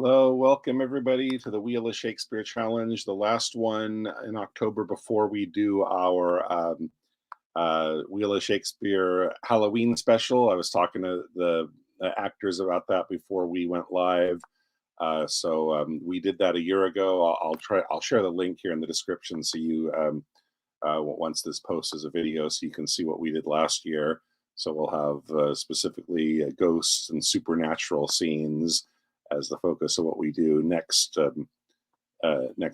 Hello, welcome everybody to the Wheel of Shakespeare Challenge, the last one in October before we do our Wheel of Shakespeare Halloween special. I was talking to the actors about that before we went live. We did that a year ago. I'll share the link here in the description so you once this posts as a video so you can see what we did last year. So we'll have specifically ghosts and supernatural scenes as the focus of what we do next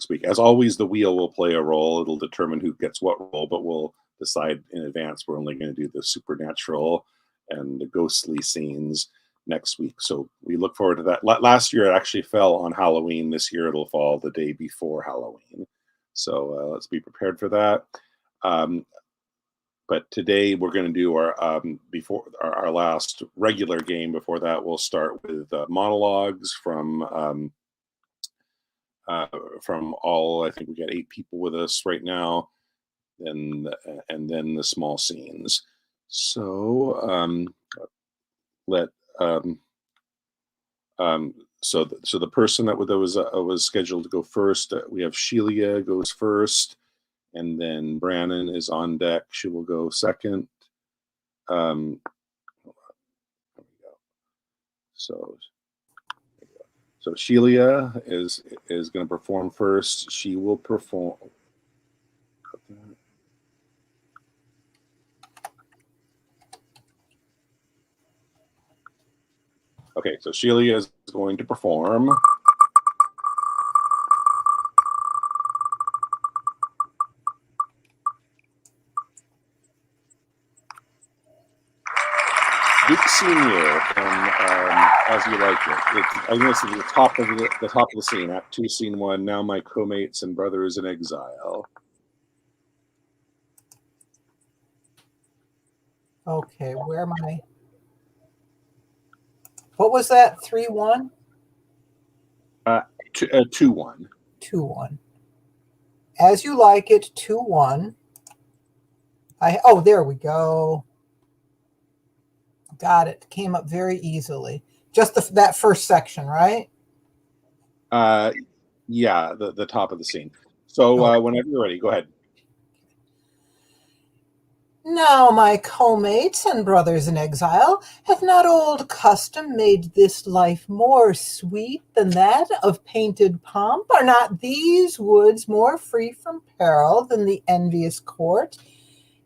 week. As always, the wheel will play a role. It'll determine who gets what role, but we'll decide in advance we're only going to do the supernatural and the ghostly scenes next week. So we look forward to that. Last year it actually fell on Halloween. This year it'll fall the day before Halloween. So let's be prepared for that. But today we're going to do our before our last regular game. Before that, we'll start with monologues from all. I think we got 8 people with us right now, and then the small scenes. So so the person that was scheduled to go first, we have Shelia goes first. And then Brannon is on deck. She will go second. There we go. So Shelia is going to perform first. She will perform. Okay, so Shelia is going to perform. Duke Senior from As You Like It. I'm going to see the top of the scene, Act 2, Scene 1. Now my co-mates and brothers in exile. Okay, where am I? What was that? 3-1? 2-1. 2-1. As You Like It. 2-1. Oh, there we go. Got it. Came up very easily. Just that first section, right? Yeah, the top of the scene. So whenever you're ready, go ahead. Now, my co-mates and brothers in exile, have not old custom made this life more sweet than that of painted pomp? Are not these woods more free from peril than the envious court?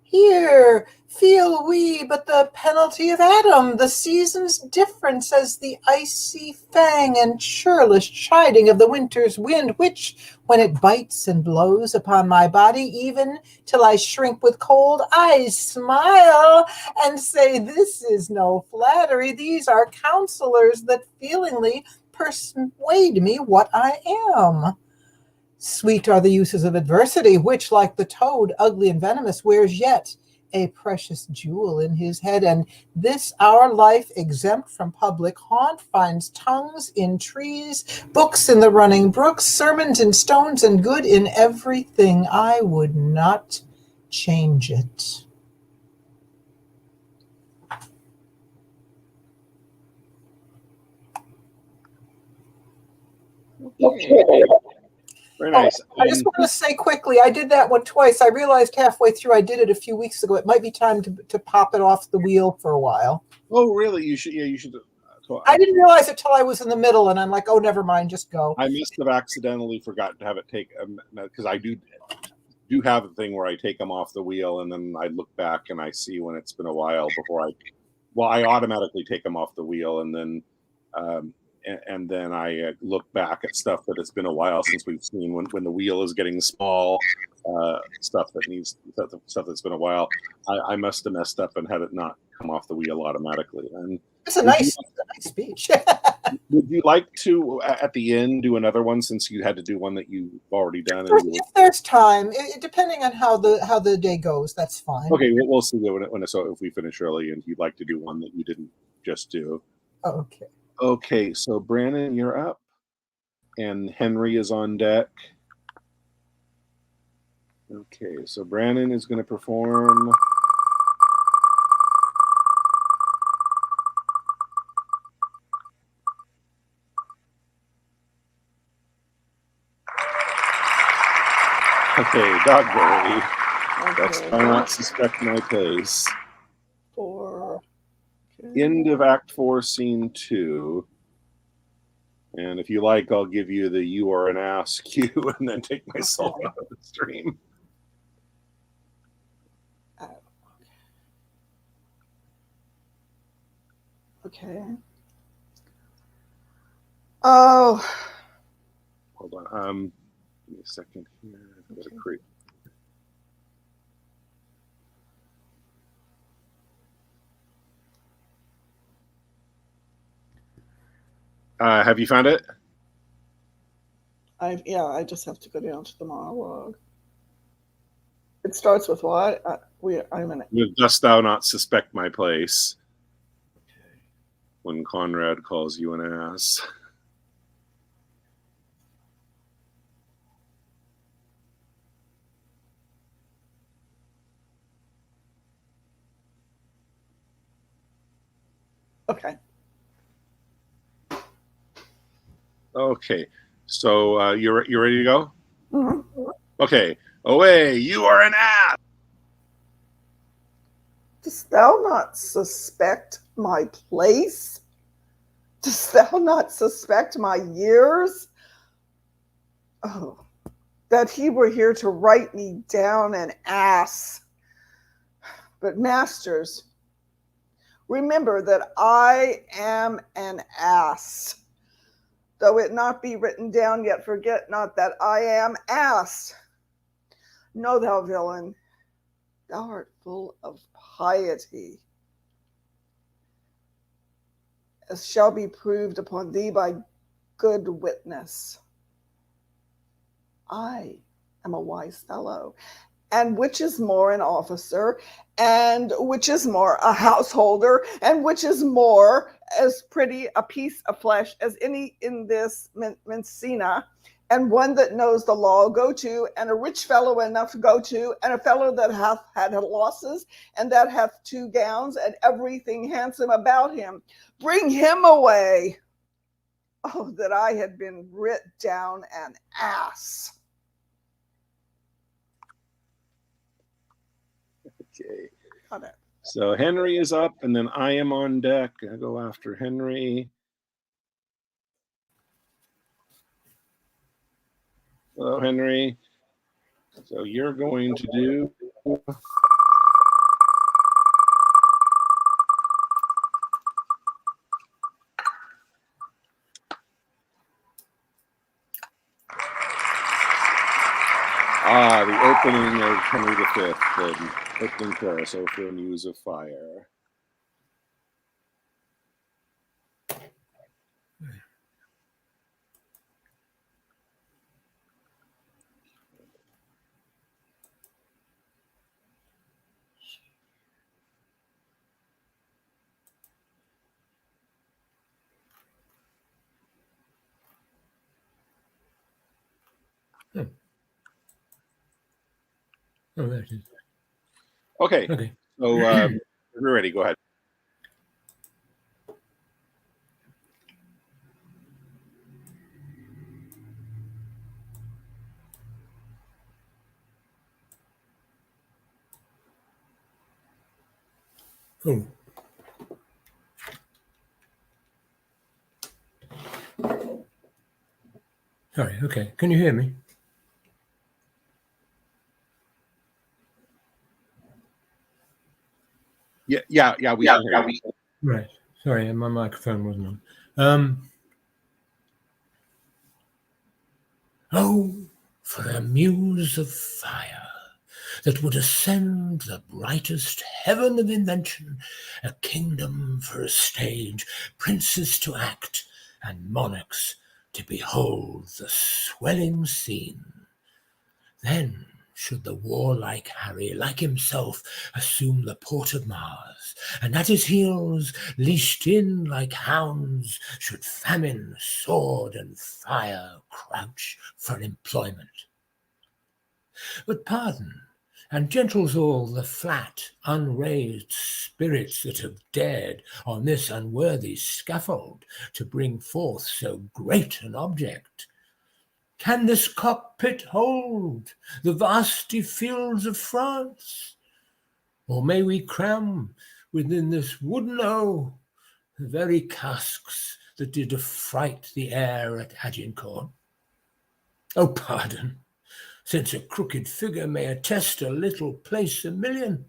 Here feel we but the penalty of Adam, the season's difference as the icy fang and churlish chiding of the winter's wind, which, when it bites and blows upon my body, even till I shrink with cold, I smile and say, this is no flattery. These are counselors that feelingly persuade me what I am. Sweet are the uses of adversity, which, like the toad, ugly and venomous, wears yet a precious jewel in his head. And this our life, exempt from public haunt, finds tongues in trees, books in the running brooks, sermons in stones, and good in everything. I would not change it. Okay. Very nice. I just want to say quickly, I did that one twice. I realized halfway through I did it a few weeks ago. It might be time to pop it off the wheel for a while. Oh, really? You should. Yeah, you should. I didn't realize it till I was in the middle, and I'm like, oh, never mind, just go. I must have accidentally forgotten to have it take because I do have a thing where I take them off the wheel and then I look back and I see when it's been a while before I automatically take them off the wheel and then I look back at stuff that it's been a while since we've seen when the wheel is getting small, stuff that's been a while. I must have messed up and had it not come off the wheel automatically. And it's a nice speech. Would you like to at the end do another one since you had to do one that you've already done? If there's time, depending on how the day goes, that's fine. Okay, we'll see if we finish early and you'd like to do one that you didn't just do. Okay. Okay, so Brannon, you're up, and Henry is on deck. Okay, so Brannon is going to perform. Okay, Dogberry. Okay. Dost thou not suspect my place? 4. Okay. End of Act 4, Scene 2. And if you like, I'll give you the "you are an ass" cue and then take myself Okay. out of the stream. Okay. Oh. Hold on. Give me a second here. I've got to create. Have you found it? I just have to go down to the monologue. It starts with what? I'm in it. Dost thou not suspect my place? When Conrad calls you an ass. Okay. Okay. So you're ready to go? Mm-hmm. Okay. Away, you are an ass. Dost thou not suspect my place? Dost thou not suspect my years? Oh, that he were here to write me down an ass. But masters, remember that I am an ass. Though it not be written down, yet forget not that I am ass. Know thou, villain, thou art full of piety, as shall be proved upon thee by good witness. I am a wise fellow, and which is more, an officer, and which is more, a householder, and which is more, as pretty a piece of flesh as any in this Messina, and one that knows the law go to, and a rich fellow enough to go to, and a fellow that hath had losses, and that hath 2 gowns, and everything handsome about him. Bring him away. Oh, that I had been writ down an ass. Okay. Got it. So Henry is up, and then I am on deck. I go after Henry. Hello, Henry. So you're going to do... the opening of Henry V, the opening chorus, "Oh, for news of fire." Oh, there it is. Okay. Okay. So we're ready. Go ahead. Oh. Sorry. Okay. Can you hear me? Yeah. We can hear you. Right. Sorry, my microphone wasn't on. Oh, for a muse of fire that would ascend the brightest heaven of invention, a kingdom for a stage, princes to act, and monarchs to behold the swelling scene. Then should the warlike Harry, like himself, assume the port of Mars, and at his heels, leashed in like hounds, should famine, sword, and fire crouch for employment. But pardon, and gentles all the flat, unraised spirits that have dared on this unworthy scaffold to bring forth so great an object. Can this cockpit hold the vasty fields of France? Or may we cram within this wooden O the very casks that did affright the air at Agincourt? Oh, pardon, since a crooked figure may attest a little place a million.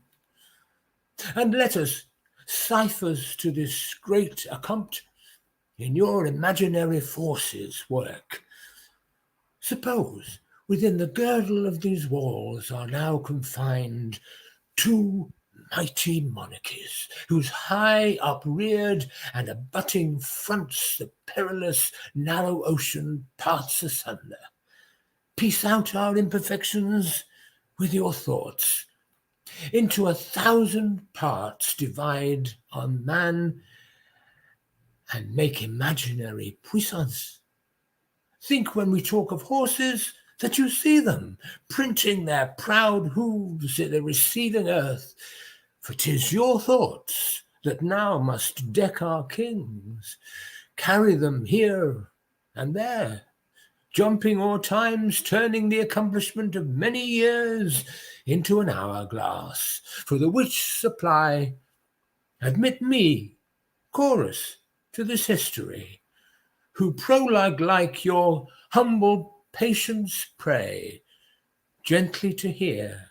And let us, ciphers to this great accompt, in your imaginary forces work. Suppose within the girdle of these walls are now confined two mighty monarchies, whose high upreared and abutting fronts the perilous narrow ocean parts asunder. Piece out our imperfections with your thoughts. Into 1,000 parts divide on man and make imaginary puissance. Think when we talk of horses that you see them printing their proud hooves in the receding earth, for 'tis your thoughts that now must deck our kings, carry them here and there, jumping o'er times, turning the accomplishment of many years into an hourglass, for the which supply admit me, chorus, to this history, who prologue like your humble patience pray, gently to hear,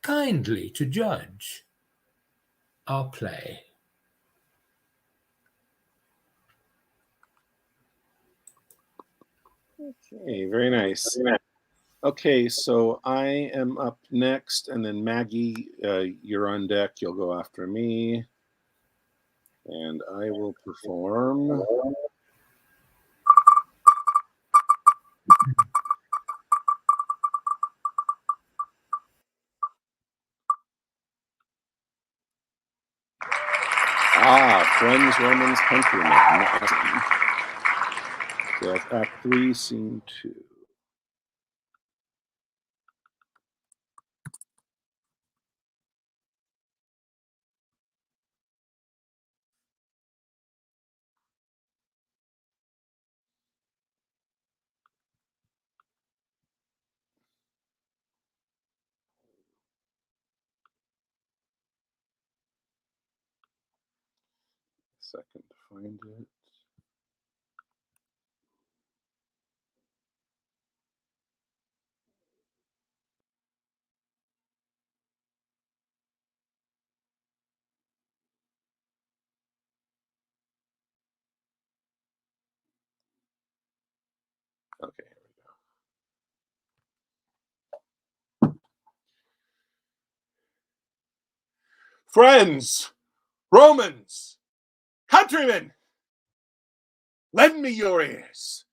kindly to judge our play. Okay, very nice. Okay, so I am up next, and then Maggie, you're on deck. You'll go after me, and I will perform. Friends, Romans, Countrymen. Awesome. So that's Act 3, Scene 2. Second to find it. Okay, here we go. Friends, Romans, countrymen, lend me your ears.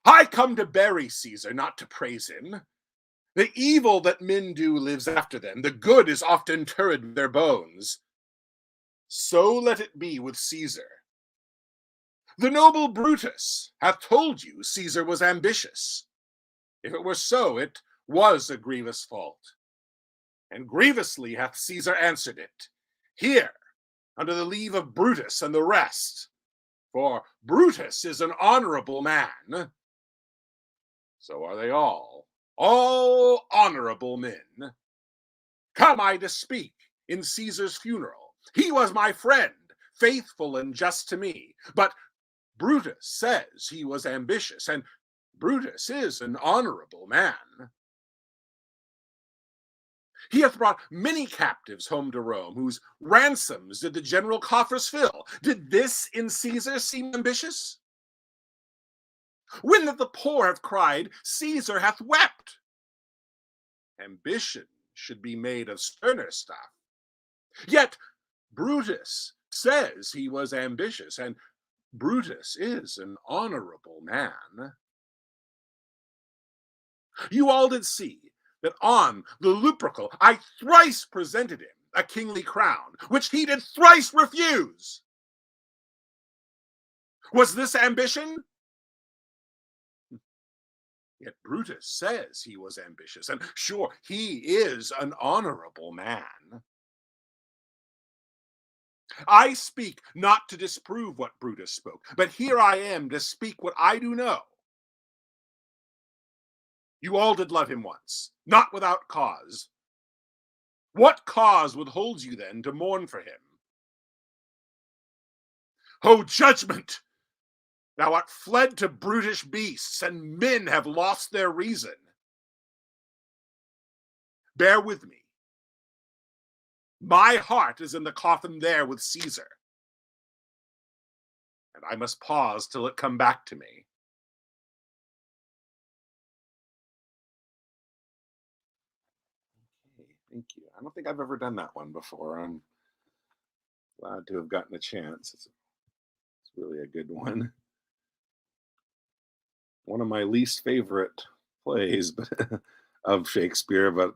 I come to bury Caesar, not to praise him. The evil that men do lives after them. The good is oft interred with their bones. So let it be with Caesar. The noble Brutus hath told you Caesar was ambitious. If it were so, it was a grievous fault. And grievously hath Caesar answered it. Here, under the leave of Brutus and the rest. For Brutus is an honorable man. So are they all honorable men. Come I to speak in Caesar's funeral. He was my friend, faithful and just to me. But Brutus says he was ambitious, and Brutus is an honorable man. He hath brought many captives home to Rome, whose ransoms did the general coffers fill. Did this in Caesar seem ambitious? When that the poor have cried, Caesar hath wept. Ambition should be made of sterner stuff. Yet Brutus says he was ambitious, and Brutus is an honorable man. You all did see that on the Lupercal I thrice presented him a kingly crown, which he did thrice refuse. Was this ambition? Yet Brutus says he was ambitious, and sure, he is an honorable man. I speak not to disprove what Brutus spoke, but here I am to speak what I do know. You all did love him once, not without cause. What cause withholds you then to mourn for him? O judgment! Thou art fled to brutish beasts, and men have lost their reason. Bear with me. My heart is in the coffin there with Caesar, and I must pause till it come back to me. Okay, thank you. I don't think I've ever done that one before. I'm glad to have gotten a chance. It's really a good one. One of my least favorite plays of Shakespeare, but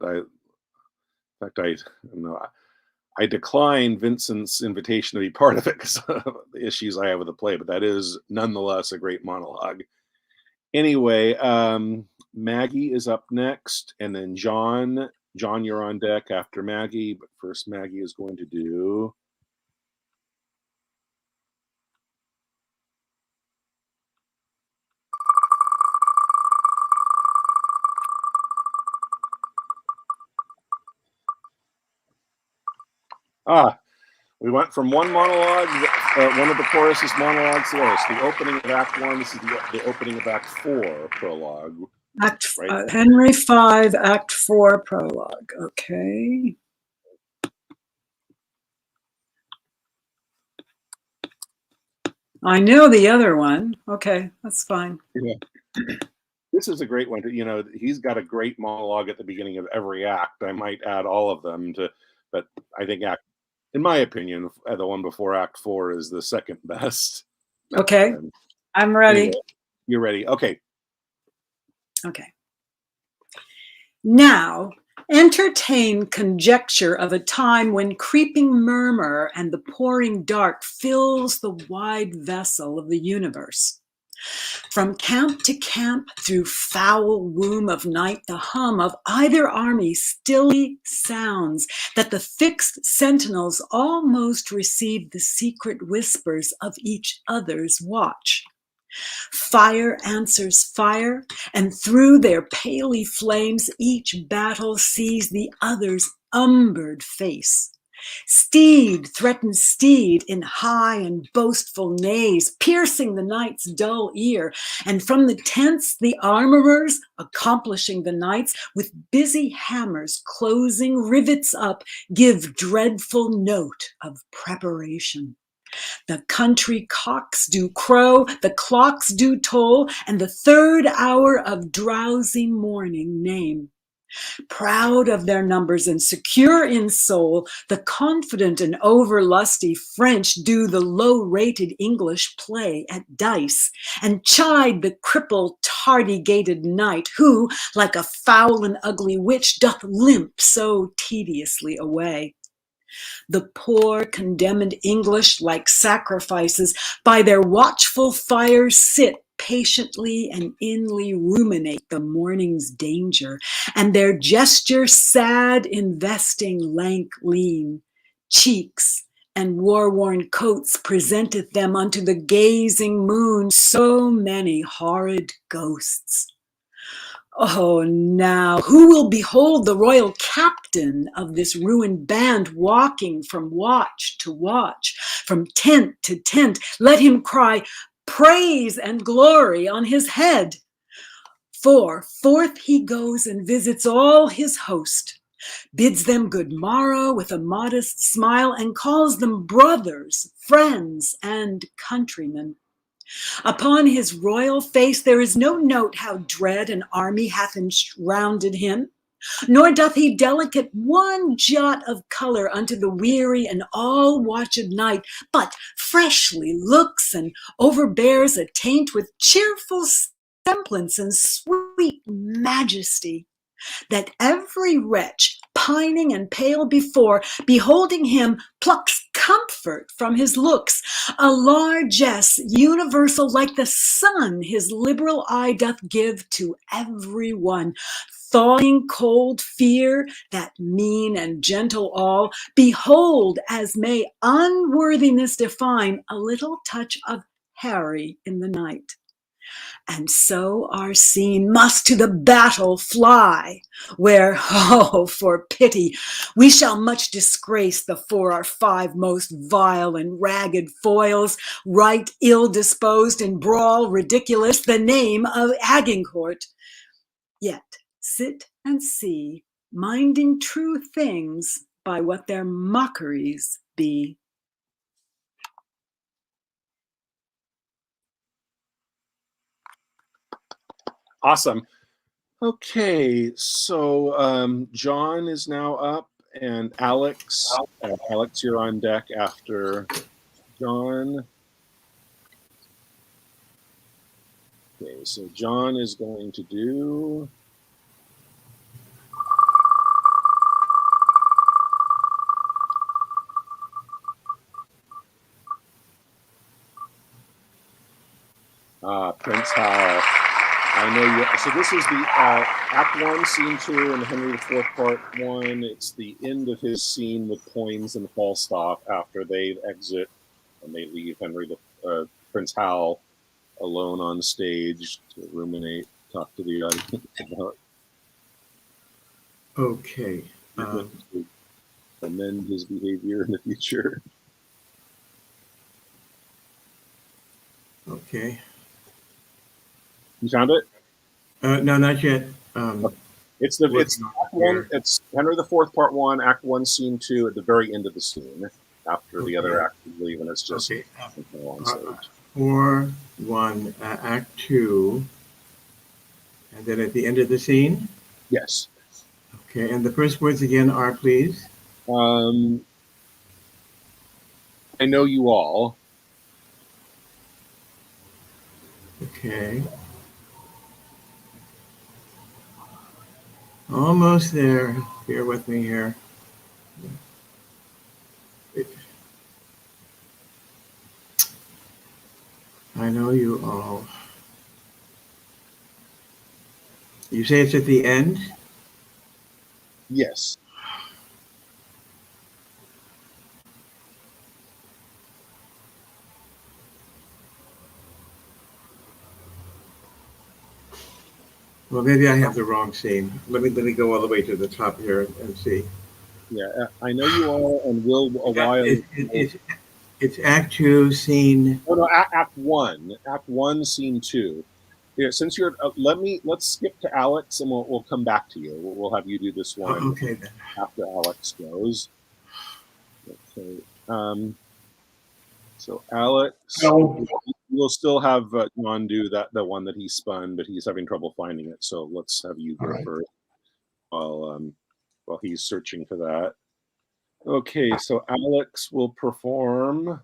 I declined Vincent's invitation to be part of it because of the issues I have with the play, but that is nonetheless a great monologue. Anyway, Maggie is up next, and then John. John, you're on deck after Maggie, but first Maggie is going to do... We went from one monologue, one of the chorus's monologues to this. The opening of Act 1, this is the opening of Act 4 prologue. Right? Henry V, Act 4 prologue. Okay. I know the other one. Okay, that's fine. Yeah. This is a great one. You know, he's got a great monologue at the beginning of every act. I might add all of them but I think in my opinion, the one before Act 4 is the second best. Okay, I'm ready. Anyway, you're ready. Okay. Okay. Now, entertain conjecture of a time when creeping murmur and the pouring dark fills the wide vessel of the universe. From camp to camp, through foul womb of night, the hum of either army stilly sounds, that the fixed sentinels almost receive the secret whispers of each other's watch. Fire answers fire, and through their paly flames each battle sees the other's umbered face. Steed threatens steed in high and boastful neighs, piercing the night's dull ear, and from the tents the armorers, accomplishing the nights, with busy hammers closing rivets up, give dreadful note of preparation. The country cocks do crow, the clocks do toll, and the third hour of drowsy morning name. Proud of their numbers and secure in soul, the confident and overlusty French do the low-rated English play at dice, and chide the crippled, tardy-gated knight, who, like a foul and ugly witch, doth limp so tediously away. The poor condemned English, like sacrifices, by their watchful fires sit patiently and inly ruminate the morning's danger, and their gesture sad investing lank lean cheeks and war-worn coats presenteth them unto the gazing moon so many horrid ghosts. Oh, now, who will behold the royal captain of this ruined band walking from watch to watch, from tent to tent? Let him cry, praise and glory on his head. For forth he goes and visits all his host, bids them good morrow with a modest smile, and calls them brothers, friends, and countrymen. Upon his royal face there is no note how dread an army hath enshrouded him, nor doth he delicate one jot of color unto the weary and all-watched night, but freshly looks and overbears a taint with cheerful semblance and sweet majesty, that every wretch, pining and pale before, beholding him, plucks comfort from his looks, a largesse universal like the sun his liberal eye doth give to every one. Thawing cold fear, that mean and gentle all, behold, as may unworthiness define, a little touch of Harry in the night. And so our scene must to the battle fly, where, oh, for pity, we shall much disgrace the 4 or 5 most vile and ragged foils, right ill disposed in brawl ridiculous the name of Agincourt. Yet sit and see, minding true things by what their mockeries be. Awesome. Okay, so John is now up, and Alex. Alex, you're on deck after John. Okay, so John is going to do. Prince Hal. I know you. So this is the Act 1, Scene 2, and Henry IV, Part 1. It's the end of his scene with Poins and Falstaff after they exit and they leave Prince Hal alone on stage to ruminate, talk to the audience about. Okay. Amend his behavior in the future. Okay. You found it? No, not yet. It's Act 1. It's Henry IV, Part 1, Act 1, Scene 2, at the very end of the scene, after the other actors leave, and it's just on stage. 4, 1, Act 2, and then at the end of the scene? Yes. Okay, and the first words again are, please? I know you all. Okay. Almost there. Bear with me here. I know you all. You say it's at the end? Yes. Well, maybe I have the wrong scene. Let me go all the way to the top here and see. Yeah, I know you all, and will a while. It's Act 2, Scene. Oh no, Act 1. Act 1, Scene 2. Here, since you're, let's skip to Alex, and we'll come back to you. We'll have you do this one. Okay then. After Alex goes. Okay. So Alex, we'll still have John do the one that he spun, but he's having trouble finding it. So let's have you go first while he's searching for that. Okay, so Alex will perform.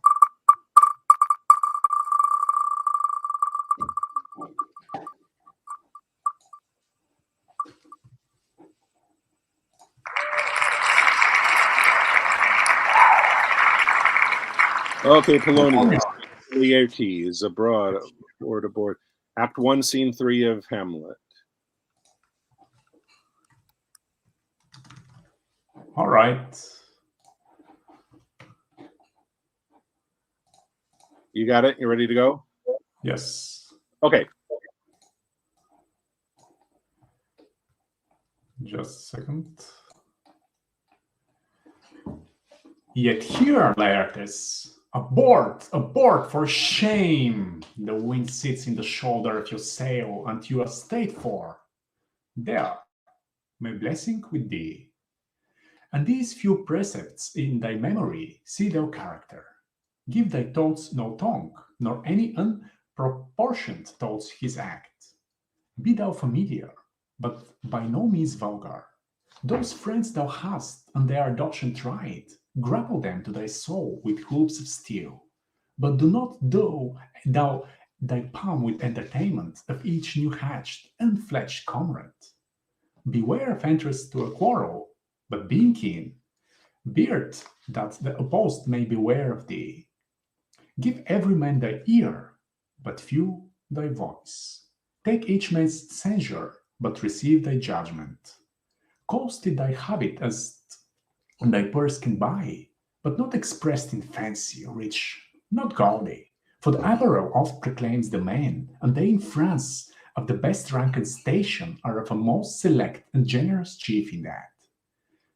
Okay, Polonius. Laertes, abroad, board aboard. Act 1, Scene 3 of Hamlet. All right. You got it? You ready to go? Yes. Okay. Just a second. Yet here, Laertes, abort, abort, for shame! The wind sits in the shoulder of your sail, and you are stayed for. There, my blessing with thee. And these few precepts in thy memory see their character. Give thy thoughts no tongue, nor any unproportioned thoughts his act. Be thou familiar, but by no means vulgar. Those friends thou hast, and their adoption tried, grapple them to thy soul with hoops of steel. But do not thou thy palm with entertainment of each new-hatched, unfledged comrade. Beware of entrance to a quarrel, but being keen, beard that the opposed may beware of thee. Give every man thy ear, but few thy voice. Take each man's censure, but receive thy judgment. Cost it thy habit as thy purse can buy, but not expressed in fancy, rich, not gaudy. For the emperor oft proclaims the men, and they in France of the best rank and station are of a most select and generous chief in that.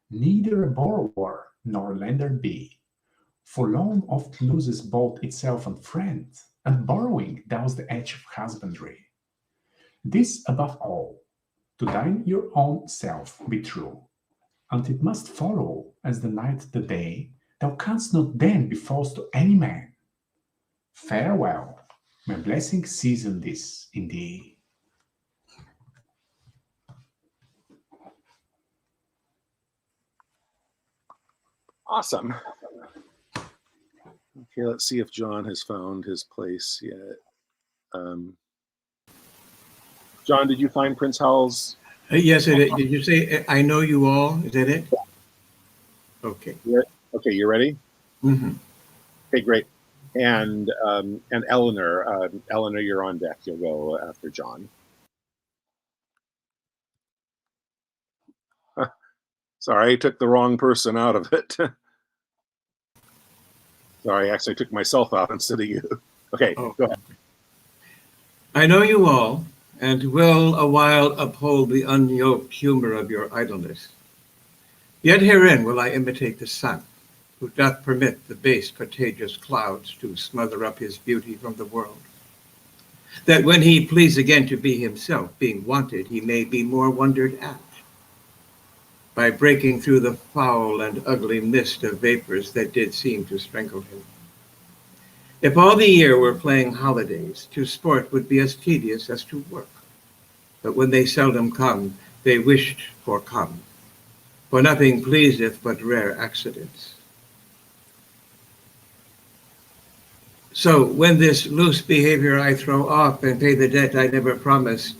Neither a borrower nor a lender be, for loan oft loses both itself and friend, and borrowing does the edge of husbandry. This above all, to thine your own self be true, and it must follow as the night the day, thou canst not then be false to any man. Farewell, my blessing season this in thee. Awesome. Okay, let's see if John has found his place yet. John, did you find Prince Howell's? Yes, it is. Did you say, I know you all? Is that it? Okay. Okay, you ready? Mm-hmm. Okay, great. And Eleanor, Eleanor, you're on deck. You'll go after John. Sorry, I took the wrong person out of it. Sorry, I actually took myself out instead of you. Okay, Go ahead. I know you all, and will a while uphold the unyoked humor of your idleness. Yet herein will I imitate the sun, who doth permit the base contagious clouds to smother up his beauty from the world, that when he please again to be himself, being wanted, he may be more wondered at, by breaking through the foul and ugly mist of vapors that did seem to sprinkle him. If all the year were playing holidays, to sport would be as tedious as to work. But when they seldom come, they wished for come, for nothing pleaseth but rare accidents. So when this loose behavior I throw off and pay the debt I never promised,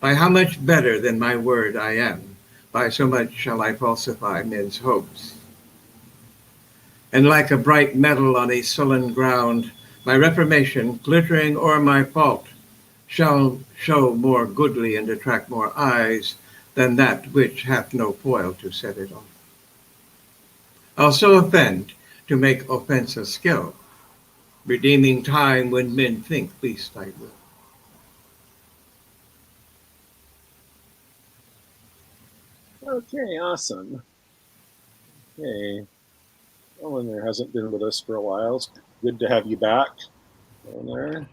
by how much better than my word I am, by so much shall I falsify men's hopes. And like a bright metal on a sullen ground, my reformation, glittering o'er my fault, shall show more goodly and attract more eyes than that which hath no foil to set it on. I'll so offend to make offense a skill, redeeming time when men think least I will. Okay, awesome. Okay. Eleanor hasn't been with us for a while. It's good to have you back, Eleanor.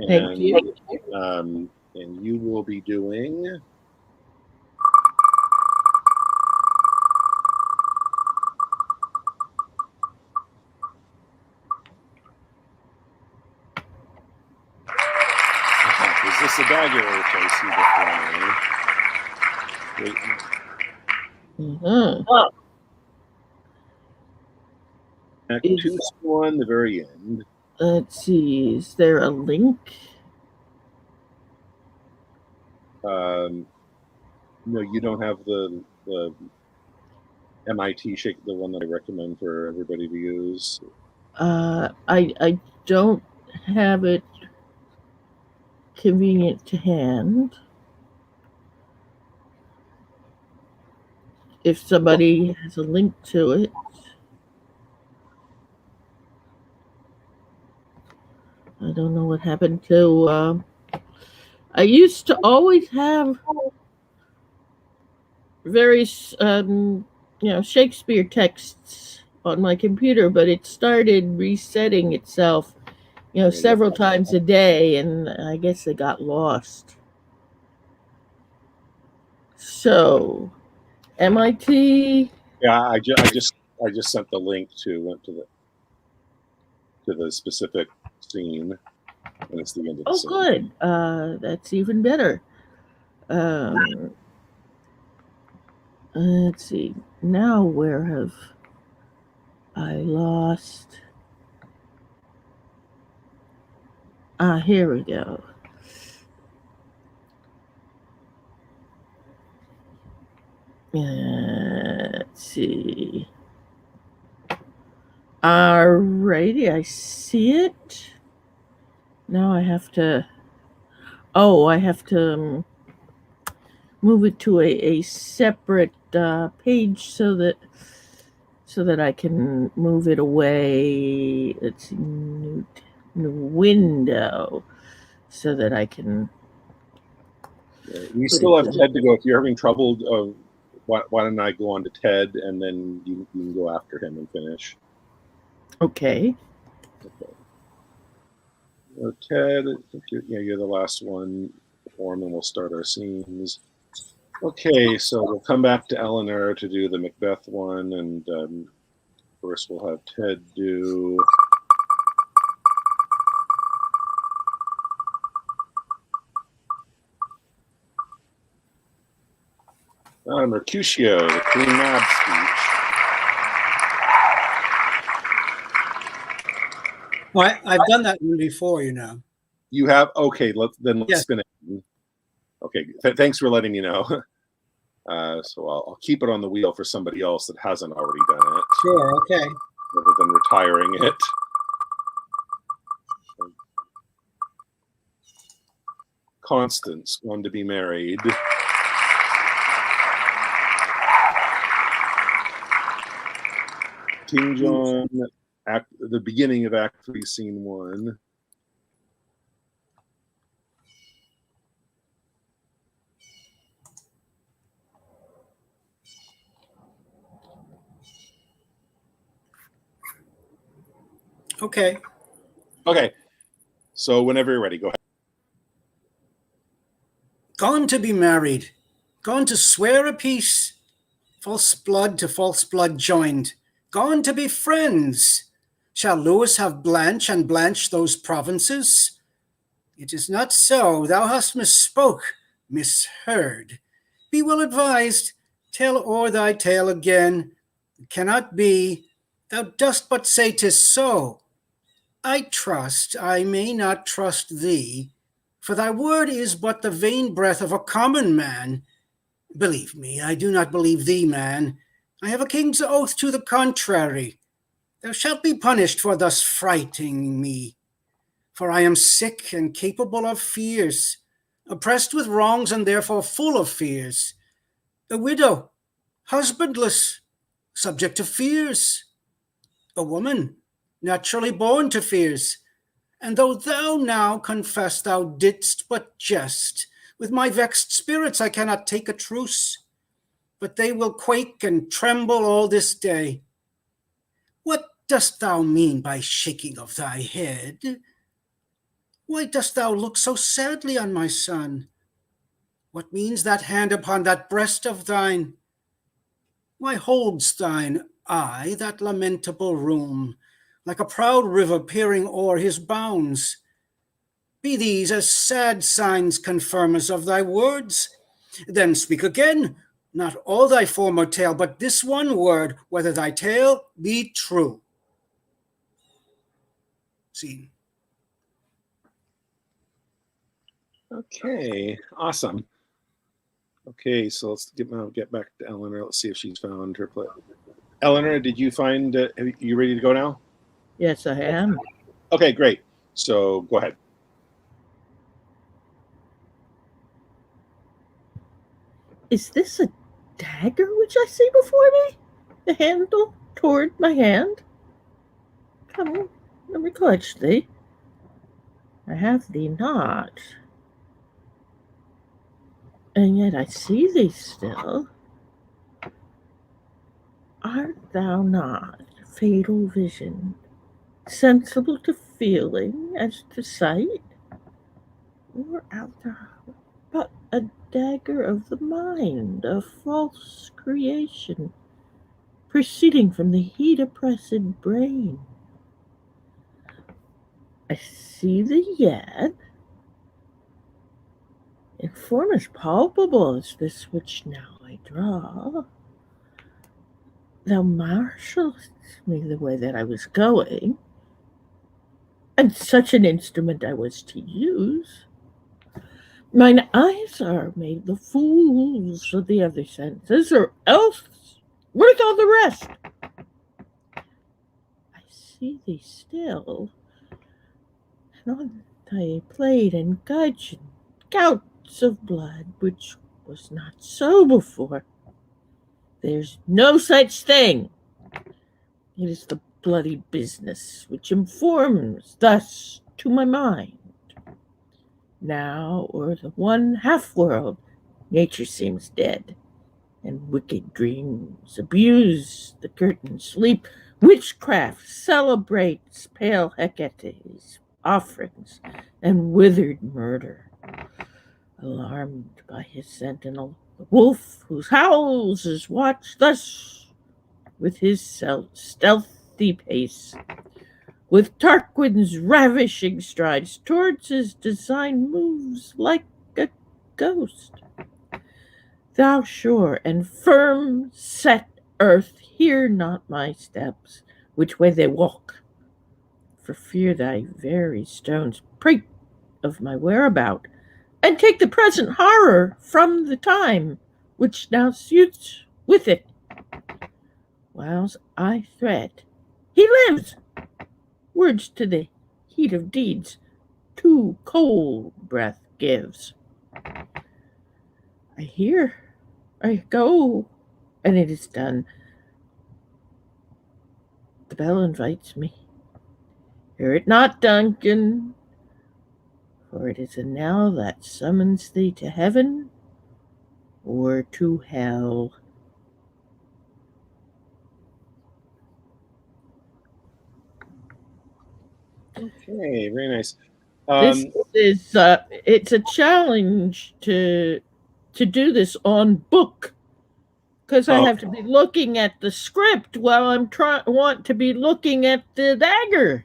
Thank you. And you will be doing. Is this a dagger I see before me? Wait. Act 2, one, the very end. Let's see, is there a link? No, you don't have the MIT shake, the one that I recommend for everybody to use. I don't have it convenient to hand. If somebody has a link to it. I don't know what happened to, I used to always have various, Shakespeare texts on my computer, but it started resetting itself, several times a day, and I guess it got lost. So, MIT. Yeah, I just sent the link went to the specific scene, and it's the end of the scene. Good. That's even better. Let's see. Now where have I lost? Here we go. Let's see. Alrighty, I see it. Now I have to. I have to move it to a separate page so that I can move it away. Let's see. window so that I can. We still have Ted to go. If you're having trouble, why don't I go on to Ted, and then you can go after him and finish. Okay. Ted, I think you're the last one before, and then we'll start our scenes. Okay, so we'll come back to Eleanor to do the Macbeth one, and first we'll have Ted do. Mercutio, the Queen Mab speech. Well, I've done that one before, you know. You have? Okay, let's Yes. spin it. Okay, thanks for letting me know. So I'll keep it on the wheel for somebody else that hasn't already done it. Sure, okay. Rather than retiring it. Constance, one to be married. King John, the beginning of Act 3, Scene 1. Okay. Okay, so whenever you're ready, go ahead. Gone to be married, gone to swear a peace, false blood to false blood joined, gone to be friends. Shall Lewis have Blanche and Blanche those provinces? It is not so, thou hast misspoke, misheard. Be well advised, tell o'er thy tale again. It cannot be, thou dost but say 'tis so. I trust I may not trust thee, for thy word is but the vain breath of a common man. Believe me, I do not believe thee, man. I have a king's oath to the contrary. Thou shalt be punished for thus frighting me. For I am sick and capable of fears, oppressed with wrongs and therefore full of fears. A widow, husbandless, subject to fears. A woman, naturally born to fears. And though thou now confess thou didst but jest, with my vexed spirits I cannot take a truce, but they will quake and tremble all this day. What dost thou mean by shaking of thy head? Why dost thou look so sadly on my son? What means that hand upon that breast of thine? Why holds thine eye that lamentable room, like a proud river peering o'er his bounds? Be these as sad signs confirmers of thy words? Then speak again, not all thy former tale, but this one word, whether thy tale be true. Scene. Okay, awesome. Okay, so let's get back to Eleanor. Let's see if she's found her play. Eleanor, did you find? Are you ready to go now? Yes, I am. Okay, great. So go ahead. Is this a dagger which I see before me? The handle toward my hand? Come, let me clutch thee. I have thee not. And yet I see thee still. Art thou not, fatal vision, sensible to feeling as to sight? Or art thou but a dagger of the mind, a false creation, proceeding from the heat-oppressed brain? I see thee yet, in form as palpable as this which now I draw. Thou marshallest me the way that I was going, and such an instrument I was to use. Mine eyes are made the fools of the other senses, or else worth all the rest. I see thee still, and on thy plate and gudgeon gouts of blood, which was not so before. There's no such thing. It is the bloody business which informs thus to my mind. Now o'er the one half-world nature seems dead, and wicked dreams abuse the curtained sleep. Witchcraft celebrates pale Hecate's offerings and withered murder. Alarmed by his sentinel, the wolf whose howls is watched thus with his stealthy pace, with Tarquin's ravishing strides towards his design moves like a ghost. Thou sure and firm set earth, hear not my steps, which way they walk, for fear thy very stones prate of my whereabout, and take the present horror from the time which now suits with it. Whiles I threat, he lives. Words to the heat of deeds too cold breath gives. I hear, I go, and it is done. The bell invites me. Hear it not, Duncan, for it is a knell that summons thee to heaven or to hell. Okay, very nice. This is it's a challenge to do this on book, because I have to be looking at the script while I'm want to be looking at the dagger.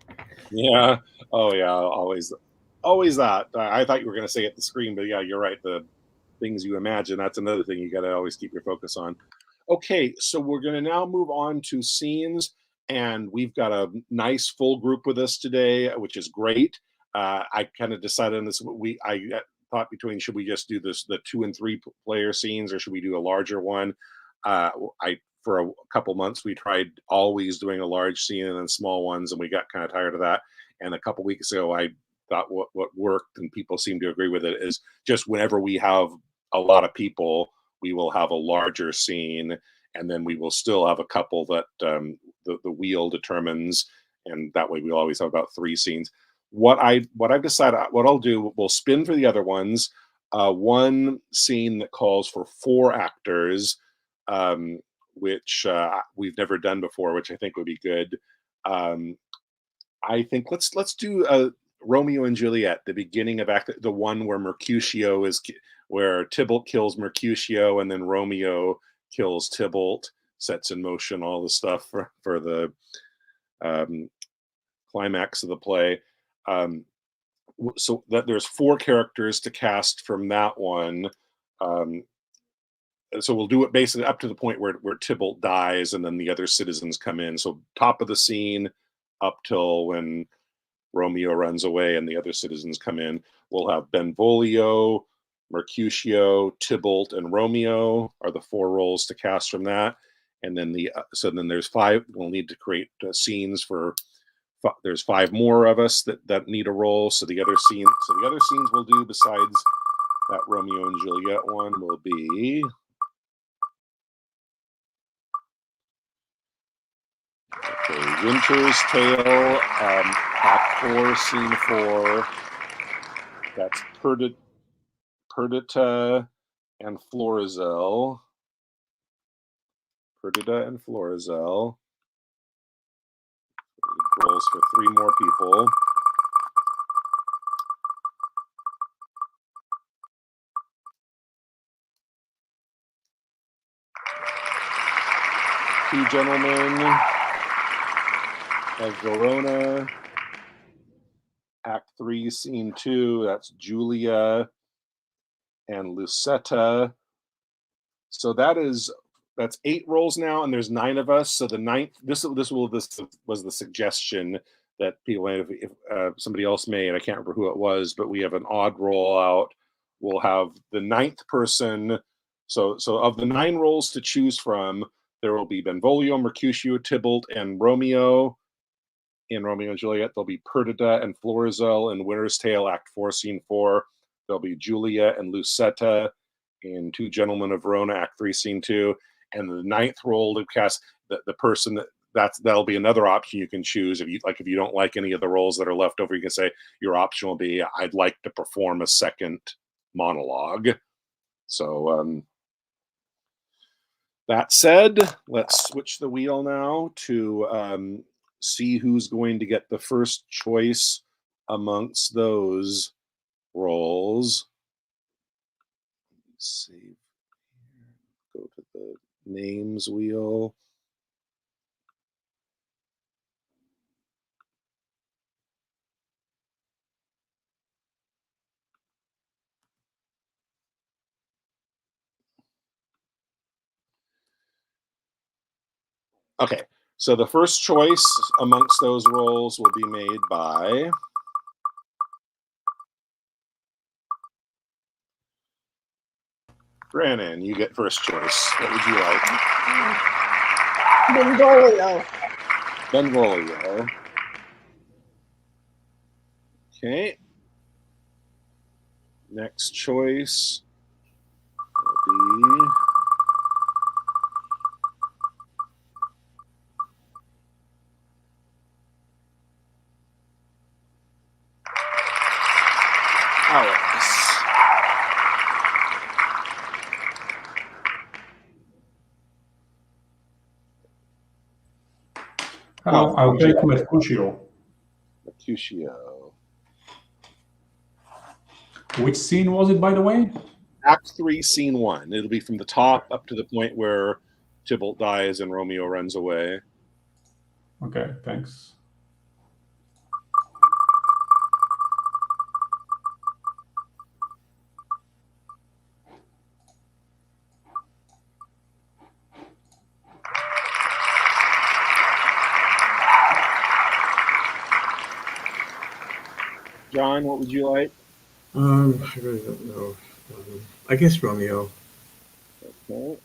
Yeah. Oh yeah. Always that. I thought you were going to say at the screen, but yeah, you're right. The things you imagine, that's another thing you got to always keep your focus on. Okay, so we're going to now move on to scenes, and we've got a nice full group with us today, which is great. I kind of decided on this. I thought between, should we just do the 2 and 3 player scenes, or should we do a larger one? For a couple months we tried always doing a large scene and then small ones, and we got kind of tired of that. And a couple weeks ago, I thought what worked, and people seem to agree with it, is just whenever we have a lot of people, we will have a larger scene, and then we will still have a couple that the wheel determines, and that way we'll always have about 3 scenes. What I've decided, what I'll do, we'll spin for the other ones. One scene that calls for 4 actors, which we've never done before, which I think would be good. I think let's do Romeo and Juliet, the beginning of act, the one where Mercutio is, where Tybalt kills Mercutio, and then Romeo kills Tybalt, sets in motion all the stuff for the climax of the play. So that there's 4 characters to cast from that one. So we'll do it basically up to the point where Tybalt dies, and then the other citizens come in. So top of the scene up till when Romeo runs away and the other citizens come in. We'll have Benvolio, Mercutio, Tybalt, and Romeo are the 4 roles to cast from that. And then then there's 5. We'll need to create scenes for. There's 5 more of us that need a role. So the other scenes we'll do besides that Romeo and Juliet one will be. Okay, Winter's Tale, Act 4, Scene 4. That's Perdita and Florizel. Perdita and Florizel. Roles for 3 more people. Two Gentlemen of Verona. Act 3, Scene 2. That's Julia and Lucetta. So that's 8 roles now, and there's 9 of us. So the 9th, this was the suggestion that people, if somebody else made, I can't remember who it was, but we have an odd roll out. We'll have the 9th person. So of the 9 roles to choose from, there will be Benvolio, Mercutio, Tybalt, and Romeo. In Romeo and Juliet, there'll be Perdita and Florizel in Winter's Tale, Act 4, Scene 4. There'll be Julia and Lucetta in Two Gentlemen of Verona, Act 3, Scene 2. And the 9th role to cast, the person that that'll be another option you can choose. If you don't like any of the roles that are left over, you can say your option will be, I'd like to perform a second monologue. So that said, let's switch the wheel now to see who's going to get the first choice amongst those roles. Let's save here. Go to the names wheel. Okay, so the first choice amongst those roles will be made by Brannon. You get first choice. What would you like? Benvolio. Benvolio. Okay. Next choice will be Alex. I'll take Mercutio. Mercutio. Which scene was it, by the way? Act 3, Scene 1. It'll be from the top up to the point where Tybalt dies and Romeo runs away. Okay, thanks. John, what would you like? I really don't know. I guess Romeo. Okay.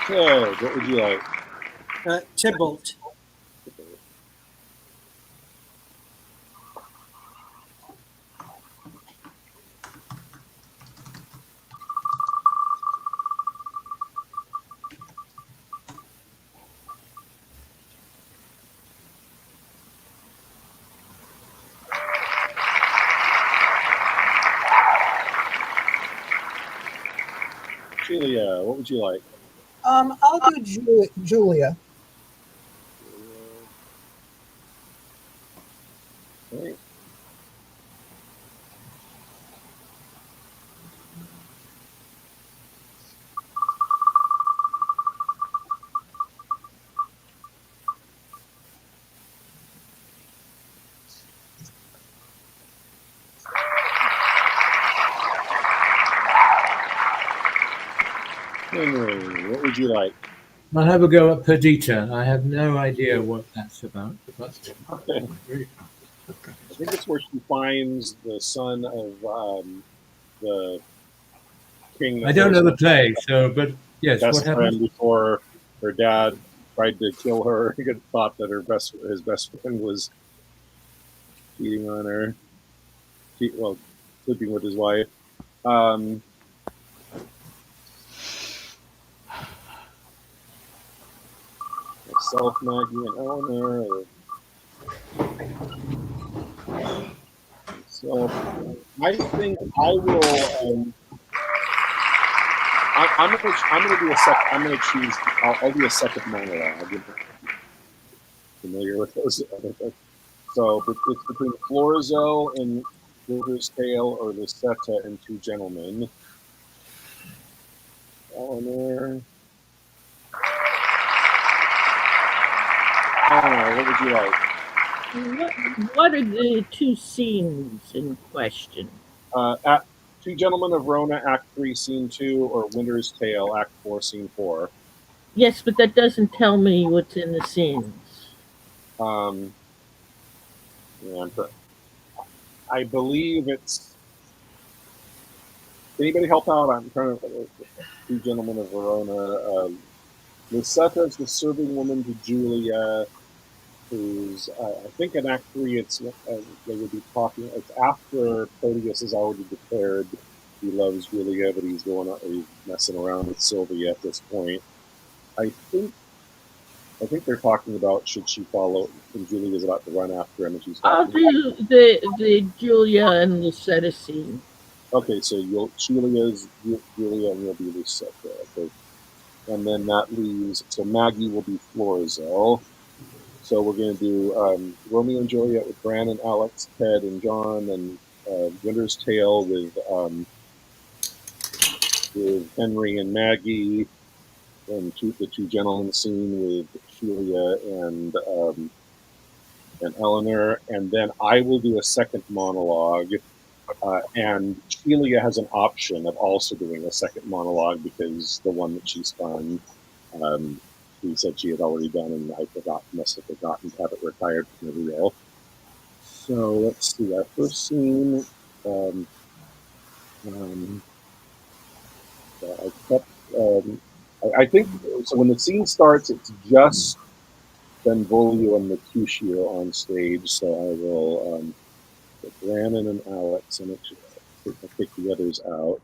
Okay, what would you like? Tybalt. Julia, what would you like? I'll do Julia. Okay. Henry, what would you like? I'll have a go at Perdita. I have no idea what that's about. But Okay. I think it's where she finds the son of the king. I don't know the play, so but yes, Best what happened? friend before her dad tried to kill her. He thought that his best friend was cheating on her. Sleeping with his wife. Myself, Maggie, and Eleanor. So I think I will. I'm gonna do a second. I'm gonna choose. I'll do a second monologue. I'll get familiar with those. So it's between Florizel and River's Tale or Lucetta and Two Gentlemen. Eleanor. Eleanor, what would you like? What are the two scenes in question? At Two Gentlemen of Rona, Act 3, Scene 2, or Winter's Tale, Act 4, Scene 4. Yes, but that doesn't tell me what's in the scenes. I believe it's. Anybody help out? I'm trying to. Two gentlemen of Verona. Lucetta is the serving woman to Julia, who's I think in Act 3. It's they would be talking. It's after Proteus has already declared he loves Julia, but he's messing around with Sylvia at this point. I think they're talking about should she follow, and Julia's about to run after him, and she's I'll talking do the Julia and Lucetta scene. Okay, so Julia's Julia and you'll be Lucetta. Okay. And then that leaves, so Maggie will be Florizel. So we're going to do Romeo and Juliet with Brandon, Alex, Ted, and John, and Winter's Tale with Henry and Maggie, and the two gentlemen scene with Julia and Eleanor. And then I will do a second monologue. And Celia has an option of also doing a second monologue because the one that she spun, she said she had already done, and I must have forgotten to have it retired from the reel. So let's see. Our first scene, I kept. I think so. When the scene starts, it's just Benvolio and Mercutio on stage. So I will. Brandon and Alex, and I'll pick the others out,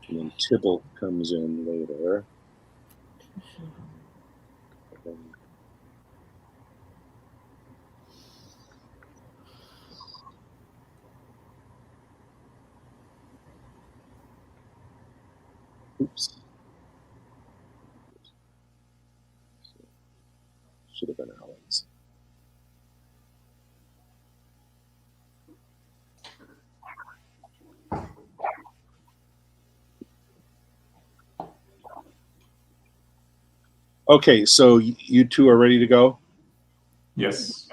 and then Tybalt comes in later. Oops. Should have been Alex. Okay, so you two are ready to go? Yes.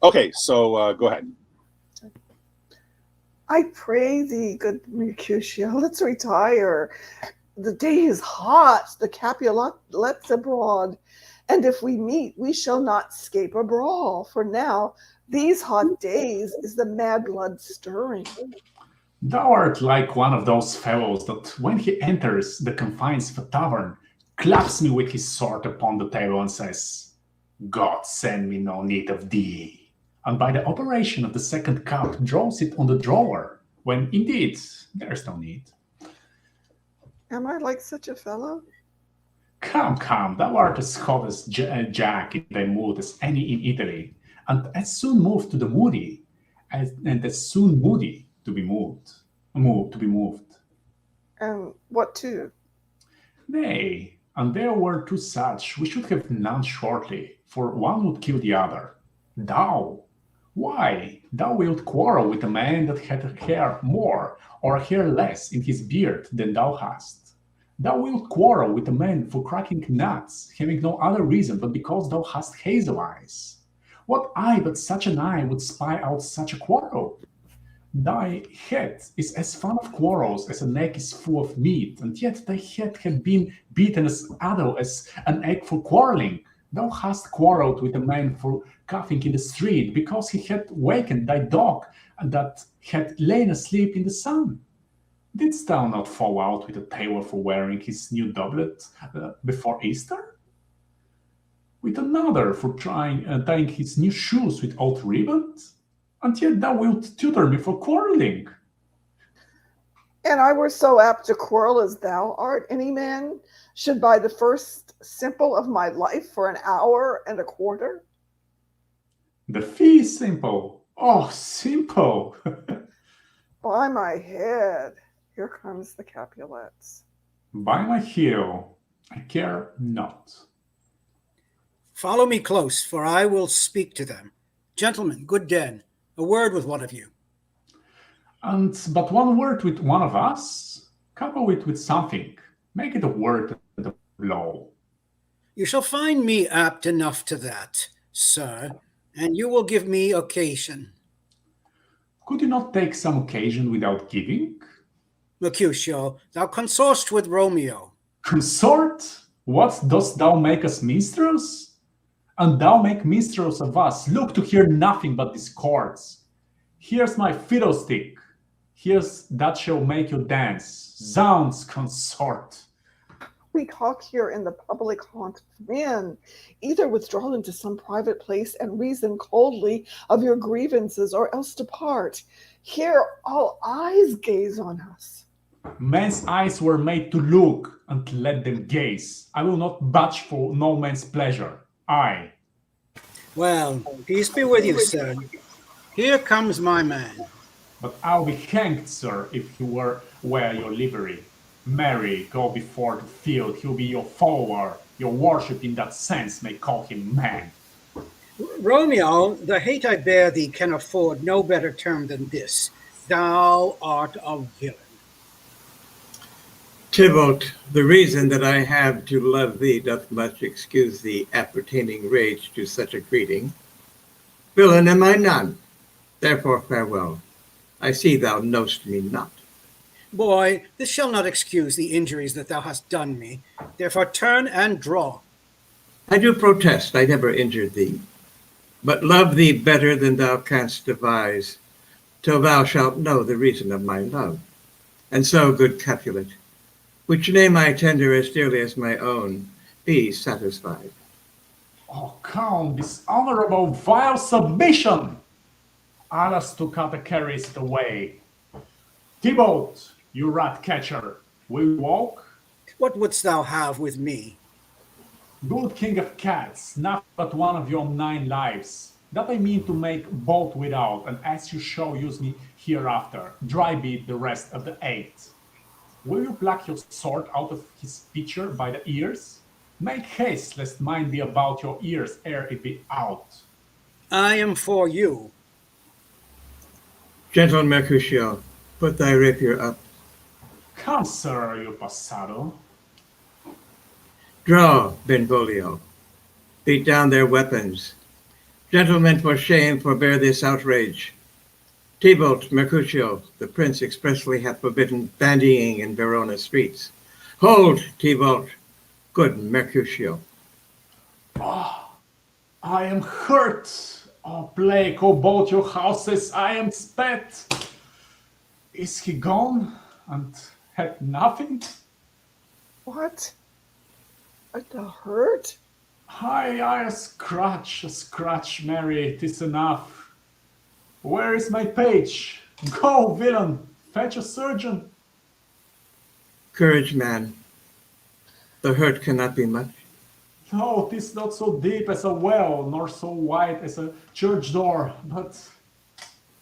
Okay, so go ahead. I pray thee, good Mercutio, let's retire. The day is hot, the Capulets abroad, and if we meet, we shall not scape a brawl, for now, these hot days is the mad blood stirring. Thou art like one of those fellows that, when he enters the confines of a tavern, claps me with his sword upon the table and says, God send me no need of thee, and by the operation of the second cup draws it on the drawer, when indeed there is no need. Am I like such a fellow? Come, thou art as hot as Jack in thy mood as any in Italy, and as soon moved to the moody, and as soon moody to be moved. And what too? Nay, and there were two such, we should have none shortly, for one would kill the other. Thou, why, thou wilt quarrel with a man that had hair more or hair less in his beard than thou hast. Thou wilt quarrel with a man for cracking nuts, having no other reason but because thou hast hazel eyes. What eye but such an eye would spy out such a quarrel? Thy head is as fond of quarrels as a neck is full of meat, and yet thy head had been beaten as idle as an egg for quarreling. Thou hast quarrelled with a man for coughing in the street, because he had wakened thy dog that had lain asleep in the sun. Didst thou not fall out with a tailor for wearing his new doublet before Easter? With another for tying his new shoes with old ribbons? And yet thou wilt tutor me for quarreling. And I were so apt to quarrel as thou art, any man should buy the first simple of my life for an hour and a quarter? The fee is simple. Oh, simple. By my head, here comes the Capulets. By my heel, I care not. Follow me close, for I will speak to them. Gentlemen, good den, a word with one of you. And but one word with one of us? Couple it with something. Make it a word and a blow. You shall find me apt enough to that, sir, and you will give me occasion. Could you not take some occasion without giving? Mercutio, thou consortst with Romeo. Consort? What, dost thou make us minstrels? And thou make minstrels of us. Look to hear nothing but discords. Here's my fiddlestick. Here's that shall make you dance. Zounds, consort! We talk here in the public haunt of men. Either withdraw into some private place and reason coldly of your grievances, or else depart. Here all eyes gaze on us. Men's eyes were made to look, and let them gaze. I will not budge for no man's pleasure. I. Well, peace be with you, sir. Here comes my man. But I'll be hanged, sir, if you wear your livery. Marry, go before the field, he'll be your follower. Your worship in that sense may call him man. Romeo, the hate I bear thee can afford no better term than this. Thou art a villain. Tybalt, the reason that I have to love thee doth much excuse the appertaining rage to such a greeting. Villain am I none, therefore farewell. I see thou know'st me not. Boy, this shall not excuse the injuries that thou hast done me. Therefore turn and draw. I do protest I never injured thee, but love thee better than thou canst devise, till thou shalt know the reason of my love. And so, good Capulet, which name I tender as dearly as my own, be satisfied. Oh, Count, dishonorable, vile submission! Alas to cut the carries away. Tybalt, you rat catcher, will you walk? What wouldst thou have with me? Good king of cats, not but one of your 9 lives. That I mean to make both without, and as you shall use me hereafter, dry beat the rest of the 8. Will you pluck your sword out of his pitcher by the ears? Make haste, lest mine be about your ears ere it be out. I am for you. Gentle Mercutio, put thy rapier up. Come, sir, you passado. Draw, Benvolio. Beat down their weapons. Gentlemen, for shame, forbear this outrage. Tybalt, Mercutio, the prince expressly hath forbidden bandying in Verona streets. Hold, Tybalt, good Mercutio. Oh, I am hurt. Oh, plague, oh, both your houses, I am sped. Is he gone and had nothing? What? A hurt? I a scratch, Mary, 'tis enough. Where is my page? Go, villain, fetch a surgeon. Courage, man. The hurt cannot be much. No, 'tis not so deep as a well, nor so wide as a church door, but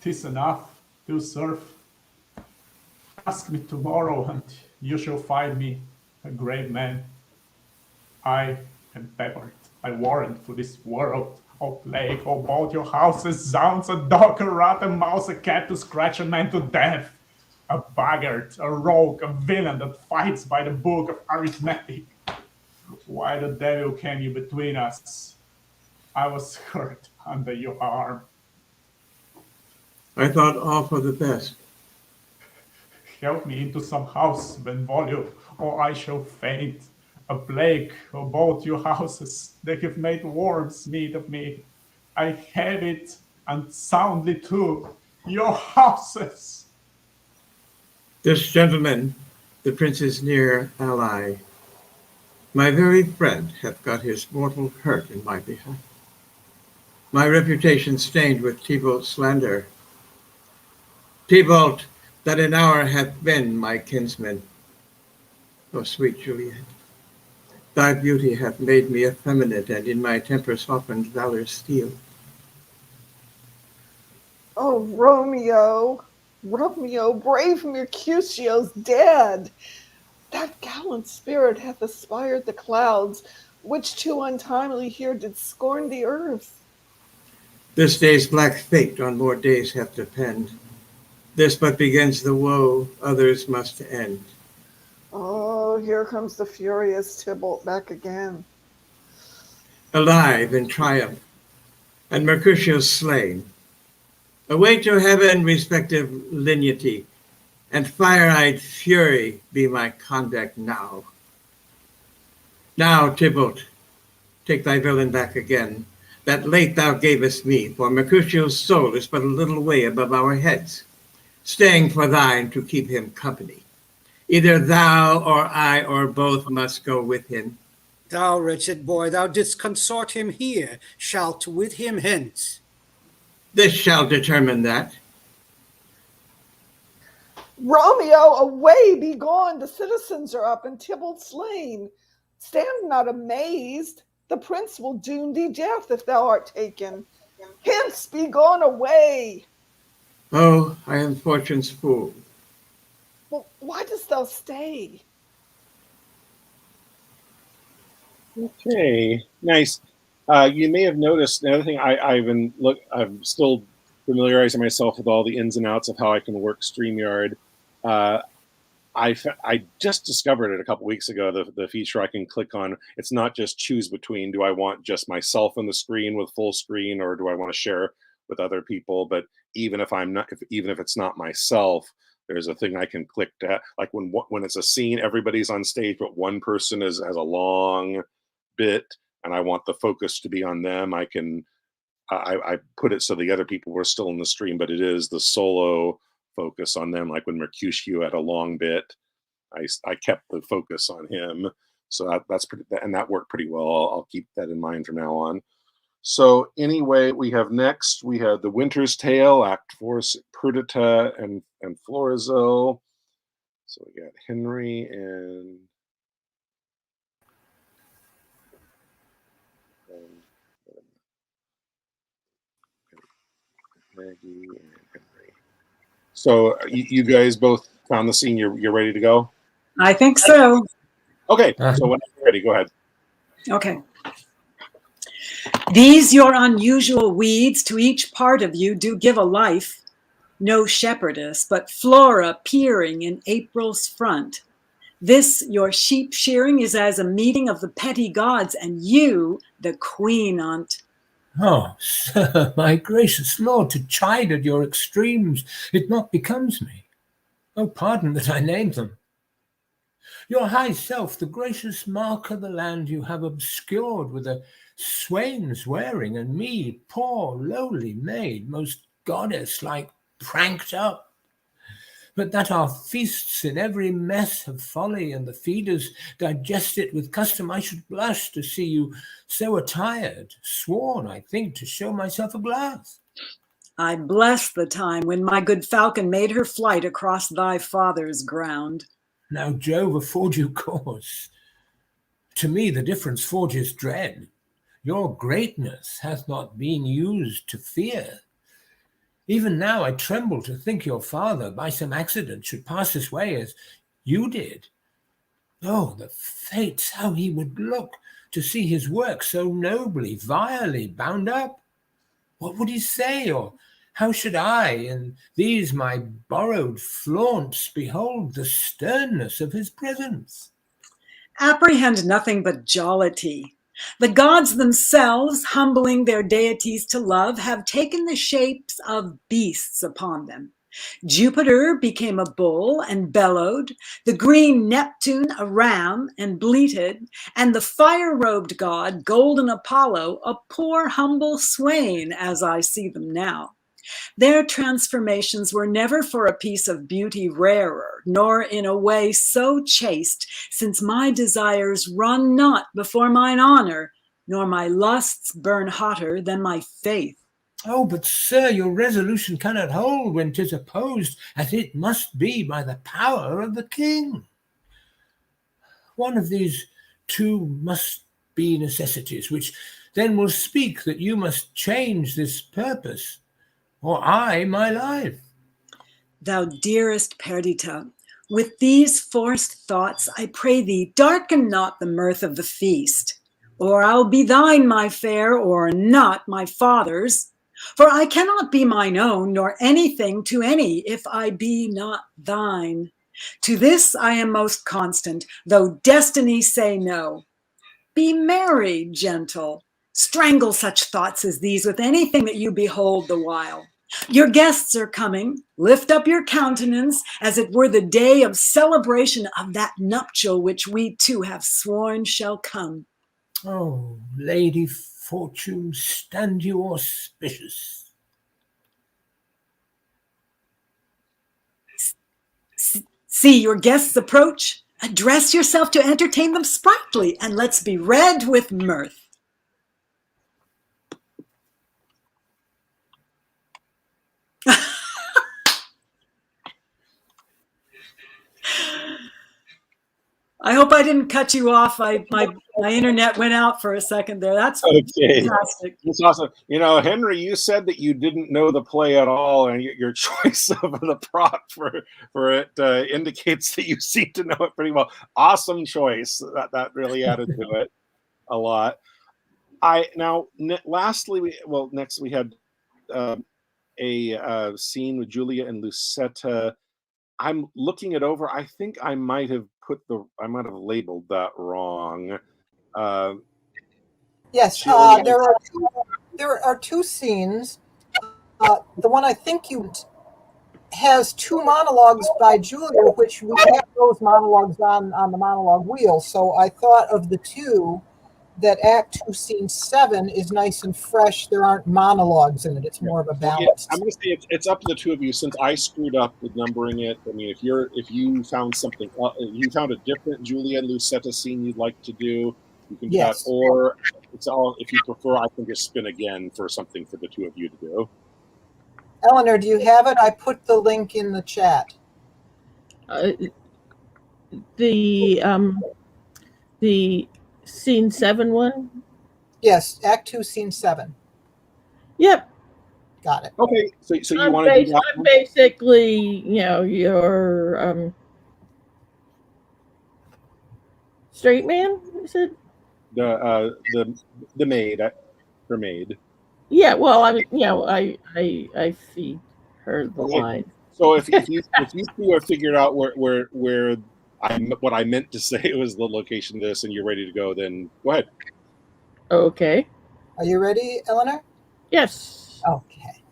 'tis enough to serve. Ask me tomorrow, and you shall find me a grave man. I am peppered, I warrant, for this world. Oh, plague, oh, both your houses, zounds, a dog, a rat, a mouse, a cat to scratch a man to death. A boggart, a rogue, a villain that fights by the book of arithmetic. Why the devil came you between us? I was hurt under your arm. I thought all for the best. Help me into some house, Benvolio, or I shall faint. A plague of both your houses, they have made worms meat of me. I have it, and soundly too, your houses. This gentleman, the prince's near ally, my very friend, hath got his mortal hurt in my behalf. My reputation stained with Tybalt's slander. Tybalt, that an hour hath been my kinsman. O sweet Juliet, thy beauty hath made me effeminate, and in my temper softened valor's steel. Oh, Romeo, Romeo, brave Mercutio's dead. That gallant spirit hath aspired the clouds, which too untimely here did scorn the earth. This day's black fate on more days hath depend. This but begins the woe, others must end. Oh, here comes the furious Tybalt back again. Alive in triumph, and Mercutio slain. Away to heaven respective lineity, and fire-eyed fury be my conduct now. Now, Tybalt, take thy villain back again, that late thou gavest me, for Mercutio's soul is but a little way above our heads. staying for thine to keep him company. Either thou or I or both must go with him. Thou wretched boy, thou didst consort him here, shalt with him hence. This shall determine that. Romeo, away, be gone. The citizens are up and Tybalt slain. Stand not amazed. The prince will doom thee death if thou art taken. Hence, be gone away. Oh, I am fortune's fool. Well, why dost thou stay? Okay, nice. You may have noticed another thing. I'm still familiarizing myself with all the ins and outs of how I can work StreamYard. I just discovered it a couple weeks ago. The feature I can click on. It's not just choose between. Do I want just myself on the screen with full screen, or do I want to share with other people? But even if it's not myself, there's a thing I can click to, like when it's a scene, everybody's on stage, but one person has a long bit, and I want the focus to be on them. I put it so the other people were still in the stream, but it is the solo focus on them. Like when Mercutio had a long bit, I kept the focus on him. So that's pretty, and that worked pretty well. I'll keep that in mind from now on. So anyway, we have The Winter's Tale, Act 4, Prudita and Florizel. So we got Henry and Maggie and Henry. So you guys both found the scene. You're ready to go? I think so. Okay, so when you're ready, go ahead. Okay. These your unusual weeds to each part of you do give a life. No shepherdess, but Flora peering in April's front. This your sheep shearing is as a meeting of the petty gods, and you the queen on't. Oh, sir, my gracious lord, to chide at your extremes, it not becomes me. Oh, pardon that I name them. Your high self, the gracious mark of the land you have obscured with a swain's wearing, and me, poor lowly maid, most goddess-like pranked up. But that our feasts in every mess have folly, and the feeders digest it with custom, I should blush to see you so attired, sworn, I think, to show myself a glass. I bless the time when my good falcon made her flight across thy father's ground. Now Jove afford you cause. To me the difference forges dread. Your greatness hath not been used to fear. Even now I tremble to think your father by some accident should pass this way as you did. Oh, the fates, how he would look to see his work so nobly, vilely bound up. What would he say, or how should I, in these my borrowed flaunts, behold the sternness of his presence? Apprehend nothing but jollity. The gods themselves, humbling their deities to love, have taken the shapes of beasts upon them. Jupiter became a bull and bellowed, the green Neptune a ram and bleated, and the fire-robed god, golden Apollo, a poor humble swain, as I see them now. Their transformations were never for a piece of beauty rarer, nor in a way so chaste, since my desires run not before mine honor, nor my lusts burn hotter than my faith. Oh, but sir, your resolution cannot hold when 'tis opposed, as it must be, by the power of the king. One of these two must be necessities, which then will speak that you must change this purpose, or I my life. Thou dearest Perdita, with these forced thoughts, I pray thee, darken not the mirth of the feast, or I'll be thine, my fair, or not my father's. For I cannot be mine own, nor anything to any, if I be not thine. To this I am most constant, though destiny say no. Be merry, gentle. Strangle such thoughts as these with anything that you behold the while. Your guests are coming. Lift up your countenance, as it were the day of celebration of that nuptial which we two have sworn shall come. Oh, Lady Fortune, stand you auspicious. See your guests approach, address yourself to entertain them sprightly, and let's be red with mirth. I hope I didn't cut you off. My internet went out for a second there. That's okay. fantastic. It's awesome. You know, Henry, you said that you didn't know the play at all, and your choice of the prop for it indicates that you seem to know it pretty well. Awesome choice. That really added to it a lot. Next we had a scene with Julia and Lucetta. I'm looking it over. I think I might have labeled that wrong. Yes, Julia- there are two scenes. The one I think you has two monologues by Julia, which we have those monologues on the monologue wheel. So I thought of the two, that Act 2, Scene 7 is nice and fresh. There aren't monologues in it. It's more of a balance. I'm going to say it's up to the two of you, since I screwed up with numbering it. I mean, if you found something, you found a different Julia and Lucetta scene you'd like to do, you can do that. Or if you prefer, I can just spin again for something for the two of you to do. Eleanor, do you have it? I put the link in the chat. The Scene 7 one? Yes, Act 2, Scene 7. Yep. Got it. Okay, so you want to do that? I'm basically, your straight man, is it? The maid, her maid. Yeah, well, I feed her the line. So if you two have figured out where what I meant to say was the location of this, and you're ready to go, then go ahead. Okay. Are you ready, Eleanor? Yes. Okay.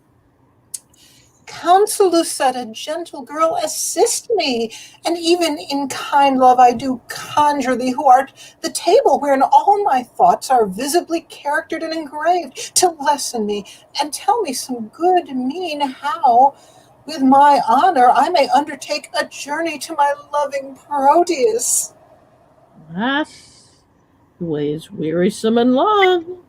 Counsel Lucetta, gentle girl, assist me, and even in kind love I do conjure thee, who art the table wherein all my thoughts are visibly charactered and engraved, to lesson me, and tell me some good mean how, with my honor, I may undertake a journey to my loving Proteus. Alas, the way is wearisome and long.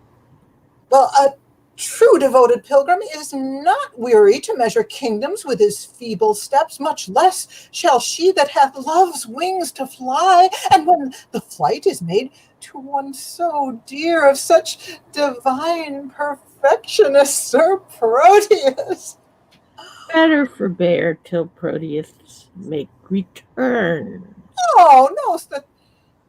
Well, a true devoted pilgrim is not weary to measure kingdoms with his feeble steps, much less shall she that hath love's wings to fly. And when the flight is made to one so dear, of such divine perfection as Sir Proteus. Better forbear till Proteus make return. Oh, know'st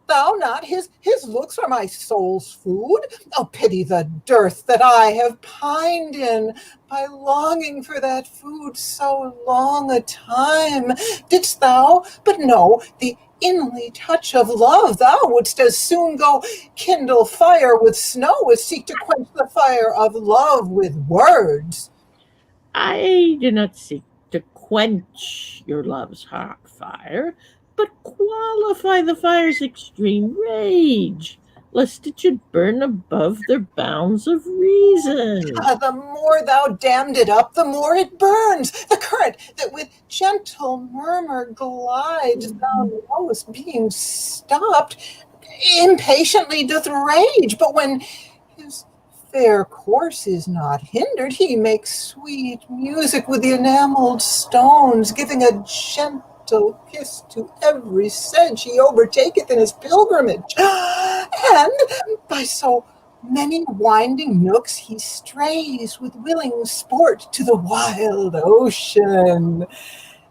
thou not his looks are my soul's food? Oh, pity the dearth that I have pined in by longing for that food so long a time. Didst thou but know the inly touch of love, thou wouldst as soon go kindle fire with snow as seek to quench the fire of love with words. I do not seek to quench your love's hot fire, but qualify the fire's extreme rage, lest it should burn above their bounds of reason. The more thou dammed it up, the more it burns. The current that with gentle murmur glides, thou knowest, being stopped, impatiently doth rage. But when his fair course is not hindered, he makes sweet music with the enameled stones, giving a gentle kiss to every sedge he overtaketh in his pilgrimage. And by so many winding nooks he strays with willing sport to the wild ocean.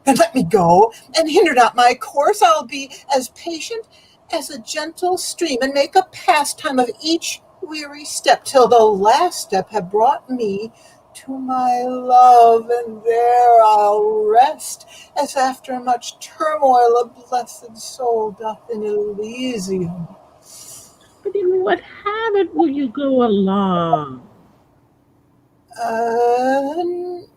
Then let me go, and hinder not my course. I'll be as patient as a gentle stream, and make a pastime of each weary step, till the last step have brought me to my love, and there I'll rest, as after much turmoil a blessed soul doth in Elysium. But in what habit will you go along?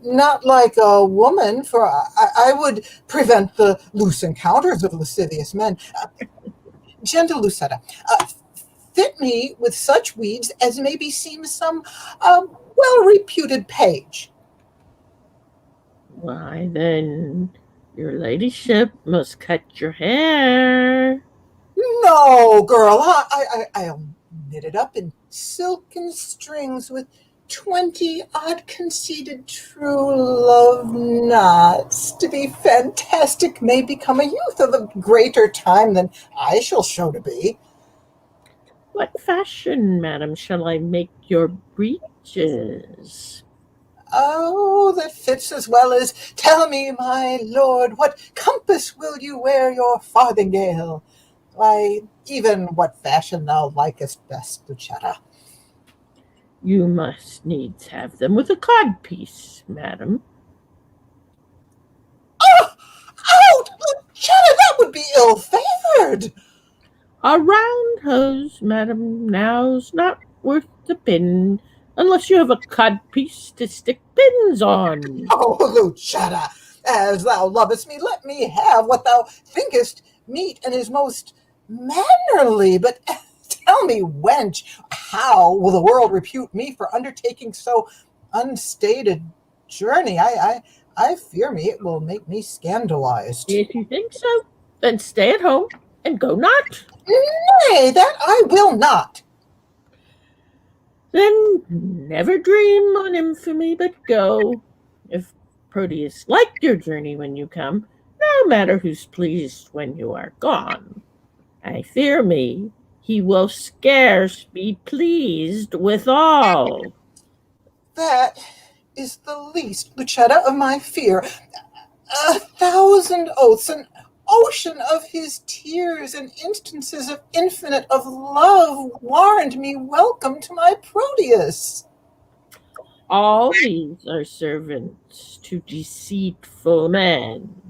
Not like a woman, for I would prevent the loose encounters of lascivious men. Gentle Lucetta, fit me with such weeds as may beseem some well-reputed page. Why, then, Your ladyship must cut your hair. No, girl, I'll knit it up in silken strings with 20 odd conceited true love knots. To be fantastic may become a youth of a greater time than I shall show to be. What fashion, madam, shall I make your breeches? Oh, that fits as well as, tell me, my lord, what compass will you wear your farthingale? Why, even what fashion thou likest best, Lucetta. You must needs have them with a codpiece, madam. Oh, out! Lucetta, that would be ill-favored. A round hose, madam, now's not worth the pin, unless you have a codpiece to stick pins on. Oh, Lucetta, as thou lovest me, let me have what thou thinkest meet and is most mannerly. But tell me, wench, how will the world repute me for undertaking so unstated journey? I fear me it will make me scandalized. If you think so, then stay at home and go not. Nay, that I will not. Then never dream on infamy, but go. If Proteus liked your journey when you come, no matter who's pleased when you are gone. I fear me he will scarce be pleased withal. That is the least, Lucetta, of my fear. 1,000 oaths, an ocean of his tears, and instances of infinite of love warrant me welcome to my Proteus. All these are servants to deceitful men.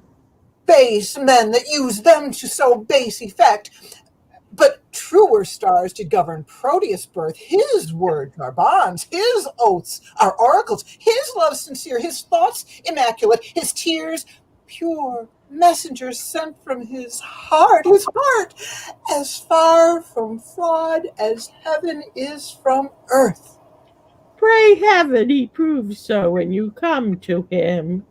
Base men that use them to so base effect. But truer stars did govern Proteus' birth. His words are bonds, his oaths are oracles, his love sincere, his thoughts immaculate, his tears pure messengers sent from his heart, as far from fraud as heaven is from earth. Pray heaven he prove so when you come to him.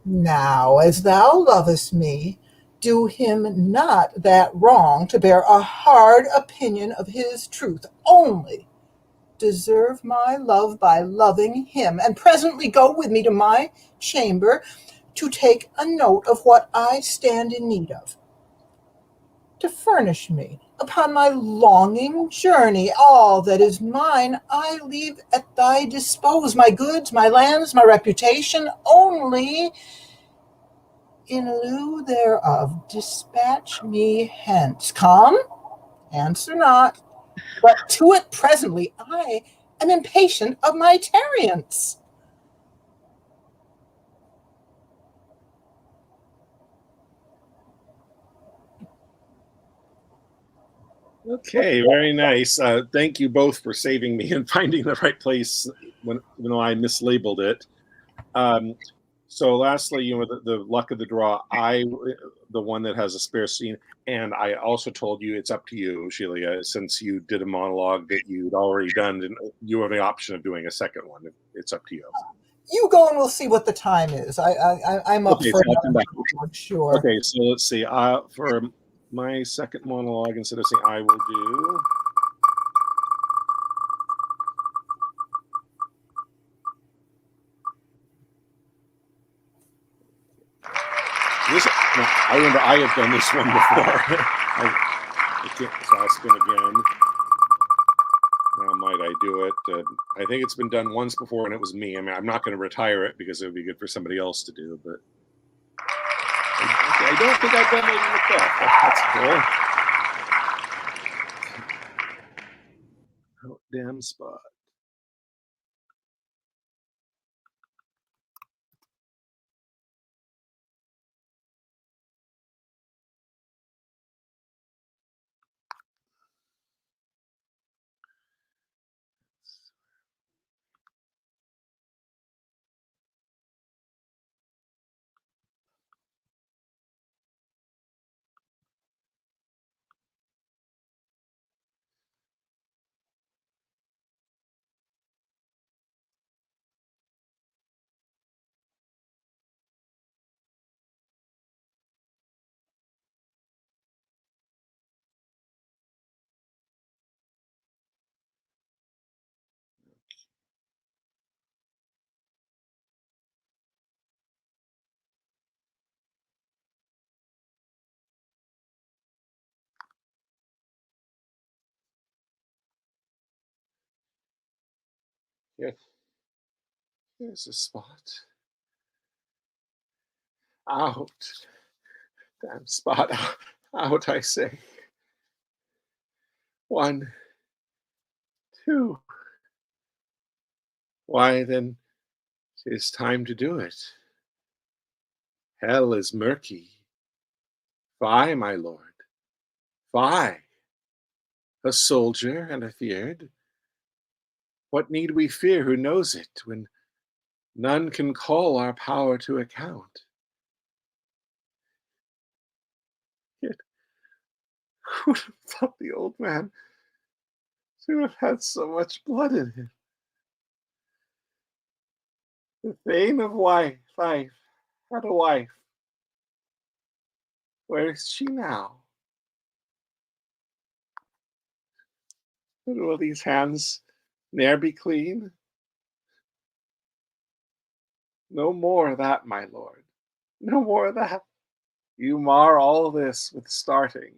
Now, as thou lovest me, do him not that wrong to bear a hard opinion of his truth. Only deserve my love by loving him, and presently go with me to my chamber to take a note of what I stand in need of, to furnish me upon my longing journey. All that is mine I leave at thy dispose, my goods, my lands, my reputation. Only in lieu thereof dispatch me hence. Come, answer not, but to it presently. I am impatient of my tarriance. Okay, very nice. Thank you both for saving me and finding the right place when, even though I mislabeled it. So lastly, the luck of the draw, the one that has a spare scene, and I also told you it's up to you, Sheila, since you did a monologue that you'd already done, and you have the option of doing a second one. It's up to you. You go and we'll see what the time is. I'm up Okay, for so I'll come back. sure. Okay, so let's see. For my second monologue, instead of saying I will do. This, no, I remember I have done this one before. I can't, so I'll spin again. Now, might I do it? I think it's been done once before, and it was me. I mean, I'm not going to retire it because it would be good for somebody else to do, but I don't think I've done Lady Macbeth. That's cool. Oh, damn spot. Here's a spot. Out. Damn spot. Out, I say. 1, 2. Why, then, 'tis time to do it. Hell is murky. Fie, my lord. Fie. A soldier and afeard. What need we fear who knows it, when none can call our power to account? Yet, who would have thought the old man to have had so much blood in him? The Thane of Fife had a wife. Where is she now? And will these hands ne'er be clean? No more of that, my lord. No more of that. You mar all this with starting.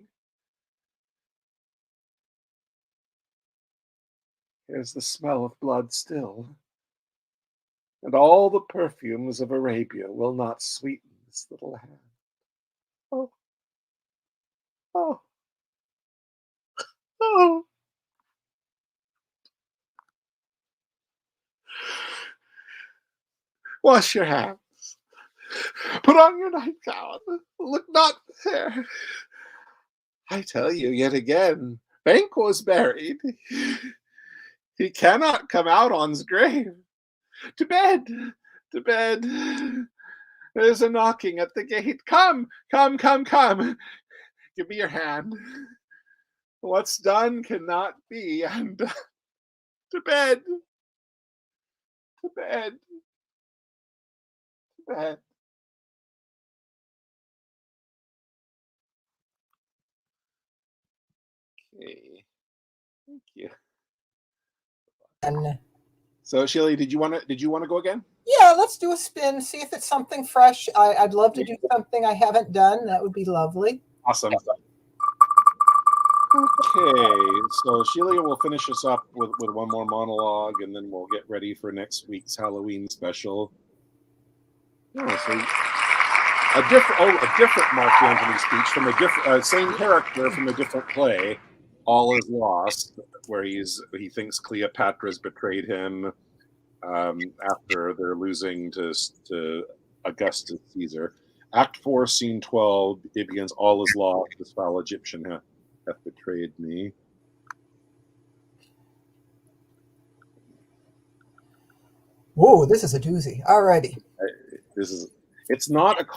Here's the smell of blood still, and all the perfumes of Arabia will not sweeten this little hand. Oh, oh, oh. Wash your hands. Put on your nightgown. Look not there. I tell you yet again, Banquo's buried. He cannot come out on's grave. To bed, to bed. There's a knocking at the gate. Come, come, come, come. Give me your hand. What's done cannot be undone. To bed, to bed, to bed. Okay, thank you. And So, Shelley, did you want to go again? yeah, let's do a spin, see if it's something fresh. I'd love to do something I haven't done. That would be lovely. Awesome. Okay, so Sheila will finish us up with one more monologue, and then we'll get ready for next week's Halloween special. Yeah, so a different Mark Antony speech from a different same character from a different play. All is Lost, where he thinks Cleopatra's betrayed him after they're losing to Augustus Caesar. Act 4, Scene 12, it begins, all is lost, this foul Egyptian hath betrayed me. Whoa, this is a doozy. Alrighty. It's not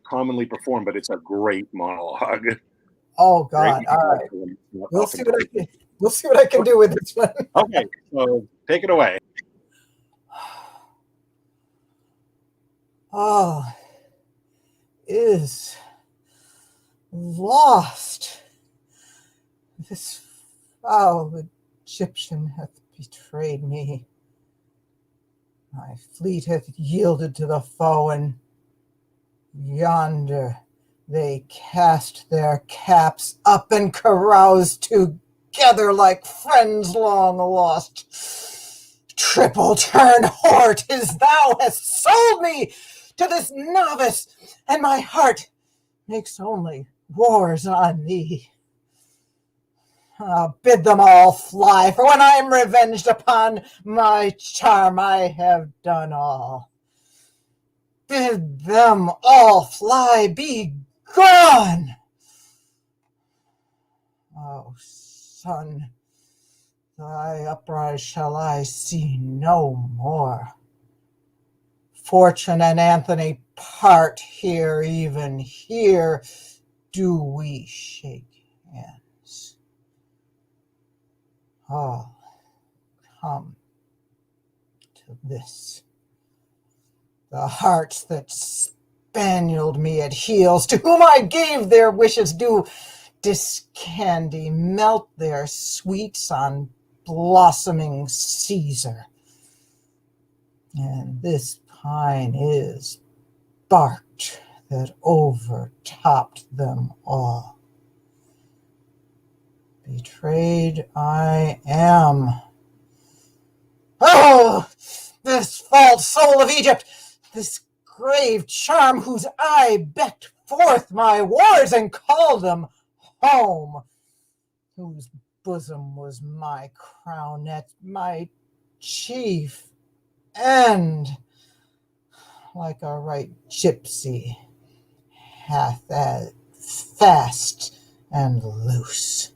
commonly performed, but it's a great monologue. Oh God! All right, we'll see what I can do with this one. Okay, so take it away. All is lost. This foul Egyptian hath betrayed me. My fleet hath yielded to the foe, and yonder they cast their caps up and carouse together like friends long lost. Triple turn whore, 'tis thou hast sold me to this novice, and my heart makes only wars on thee. I'll bid them all fly, for when I'm revenged upon my charm, I have done all. Bid them all fly, be gone! Oh, son, thy uprise shall I see no more. Fortune and Anthony part here, even here do we shake hands. All come to this. The hearts that spanieled me at heels, to whom I gave their wishes, do discandy melt their sweets on blossoming Caesar. And this pine is barked that overtopped them all. Betrayed I am, Oh, this false soul of Egypt, this grave charm whose eye becked forth my wars and called them home, whose bosom was my crownet, my chief end, like a right gypsy, hath as fast and loose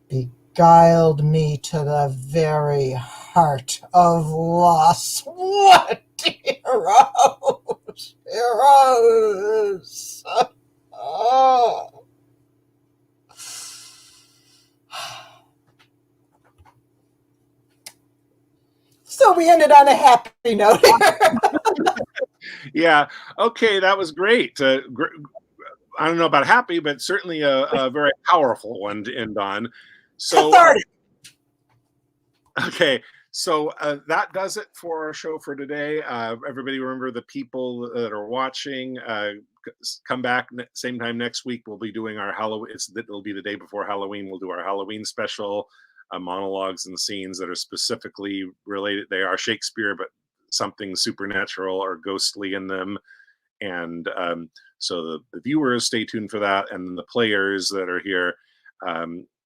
beguiled me to the very heart of loss. What heroes! Heroes! Oh. So we ended on a happy note here. Yeah. Okay, that was great. I don't know about happy, but certainly a very powerful one to end on. So, cathartic. Okay, so that does it for our show for today. Everybody remember, the people that are watching, come back same time next week. We'll be doing our Halloween. It'll be the day before Halloween. We'll do our Halloween special, monologues and scenes that are specifically related. They are Shakespeare, but something supernatural or ghostly in them. And so the viewers, stay tuned for that. And then the players that are here,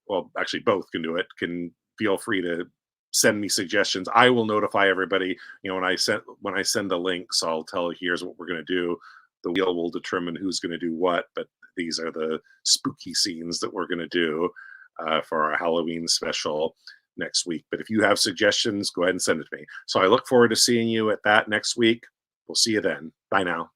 well, actually both can do it, can feel free to send me suggestions. I will notify everybody, when I send the links, I'll tell, here's what we're going to do. The wheel will determine who's going to do what, but these are the spooky scenes that we're going to do for our Halloween special next week. But if you have suggestions, go ahead and send it to me. So I look forward to seeing you at that next week. We'll see you then. Bye now.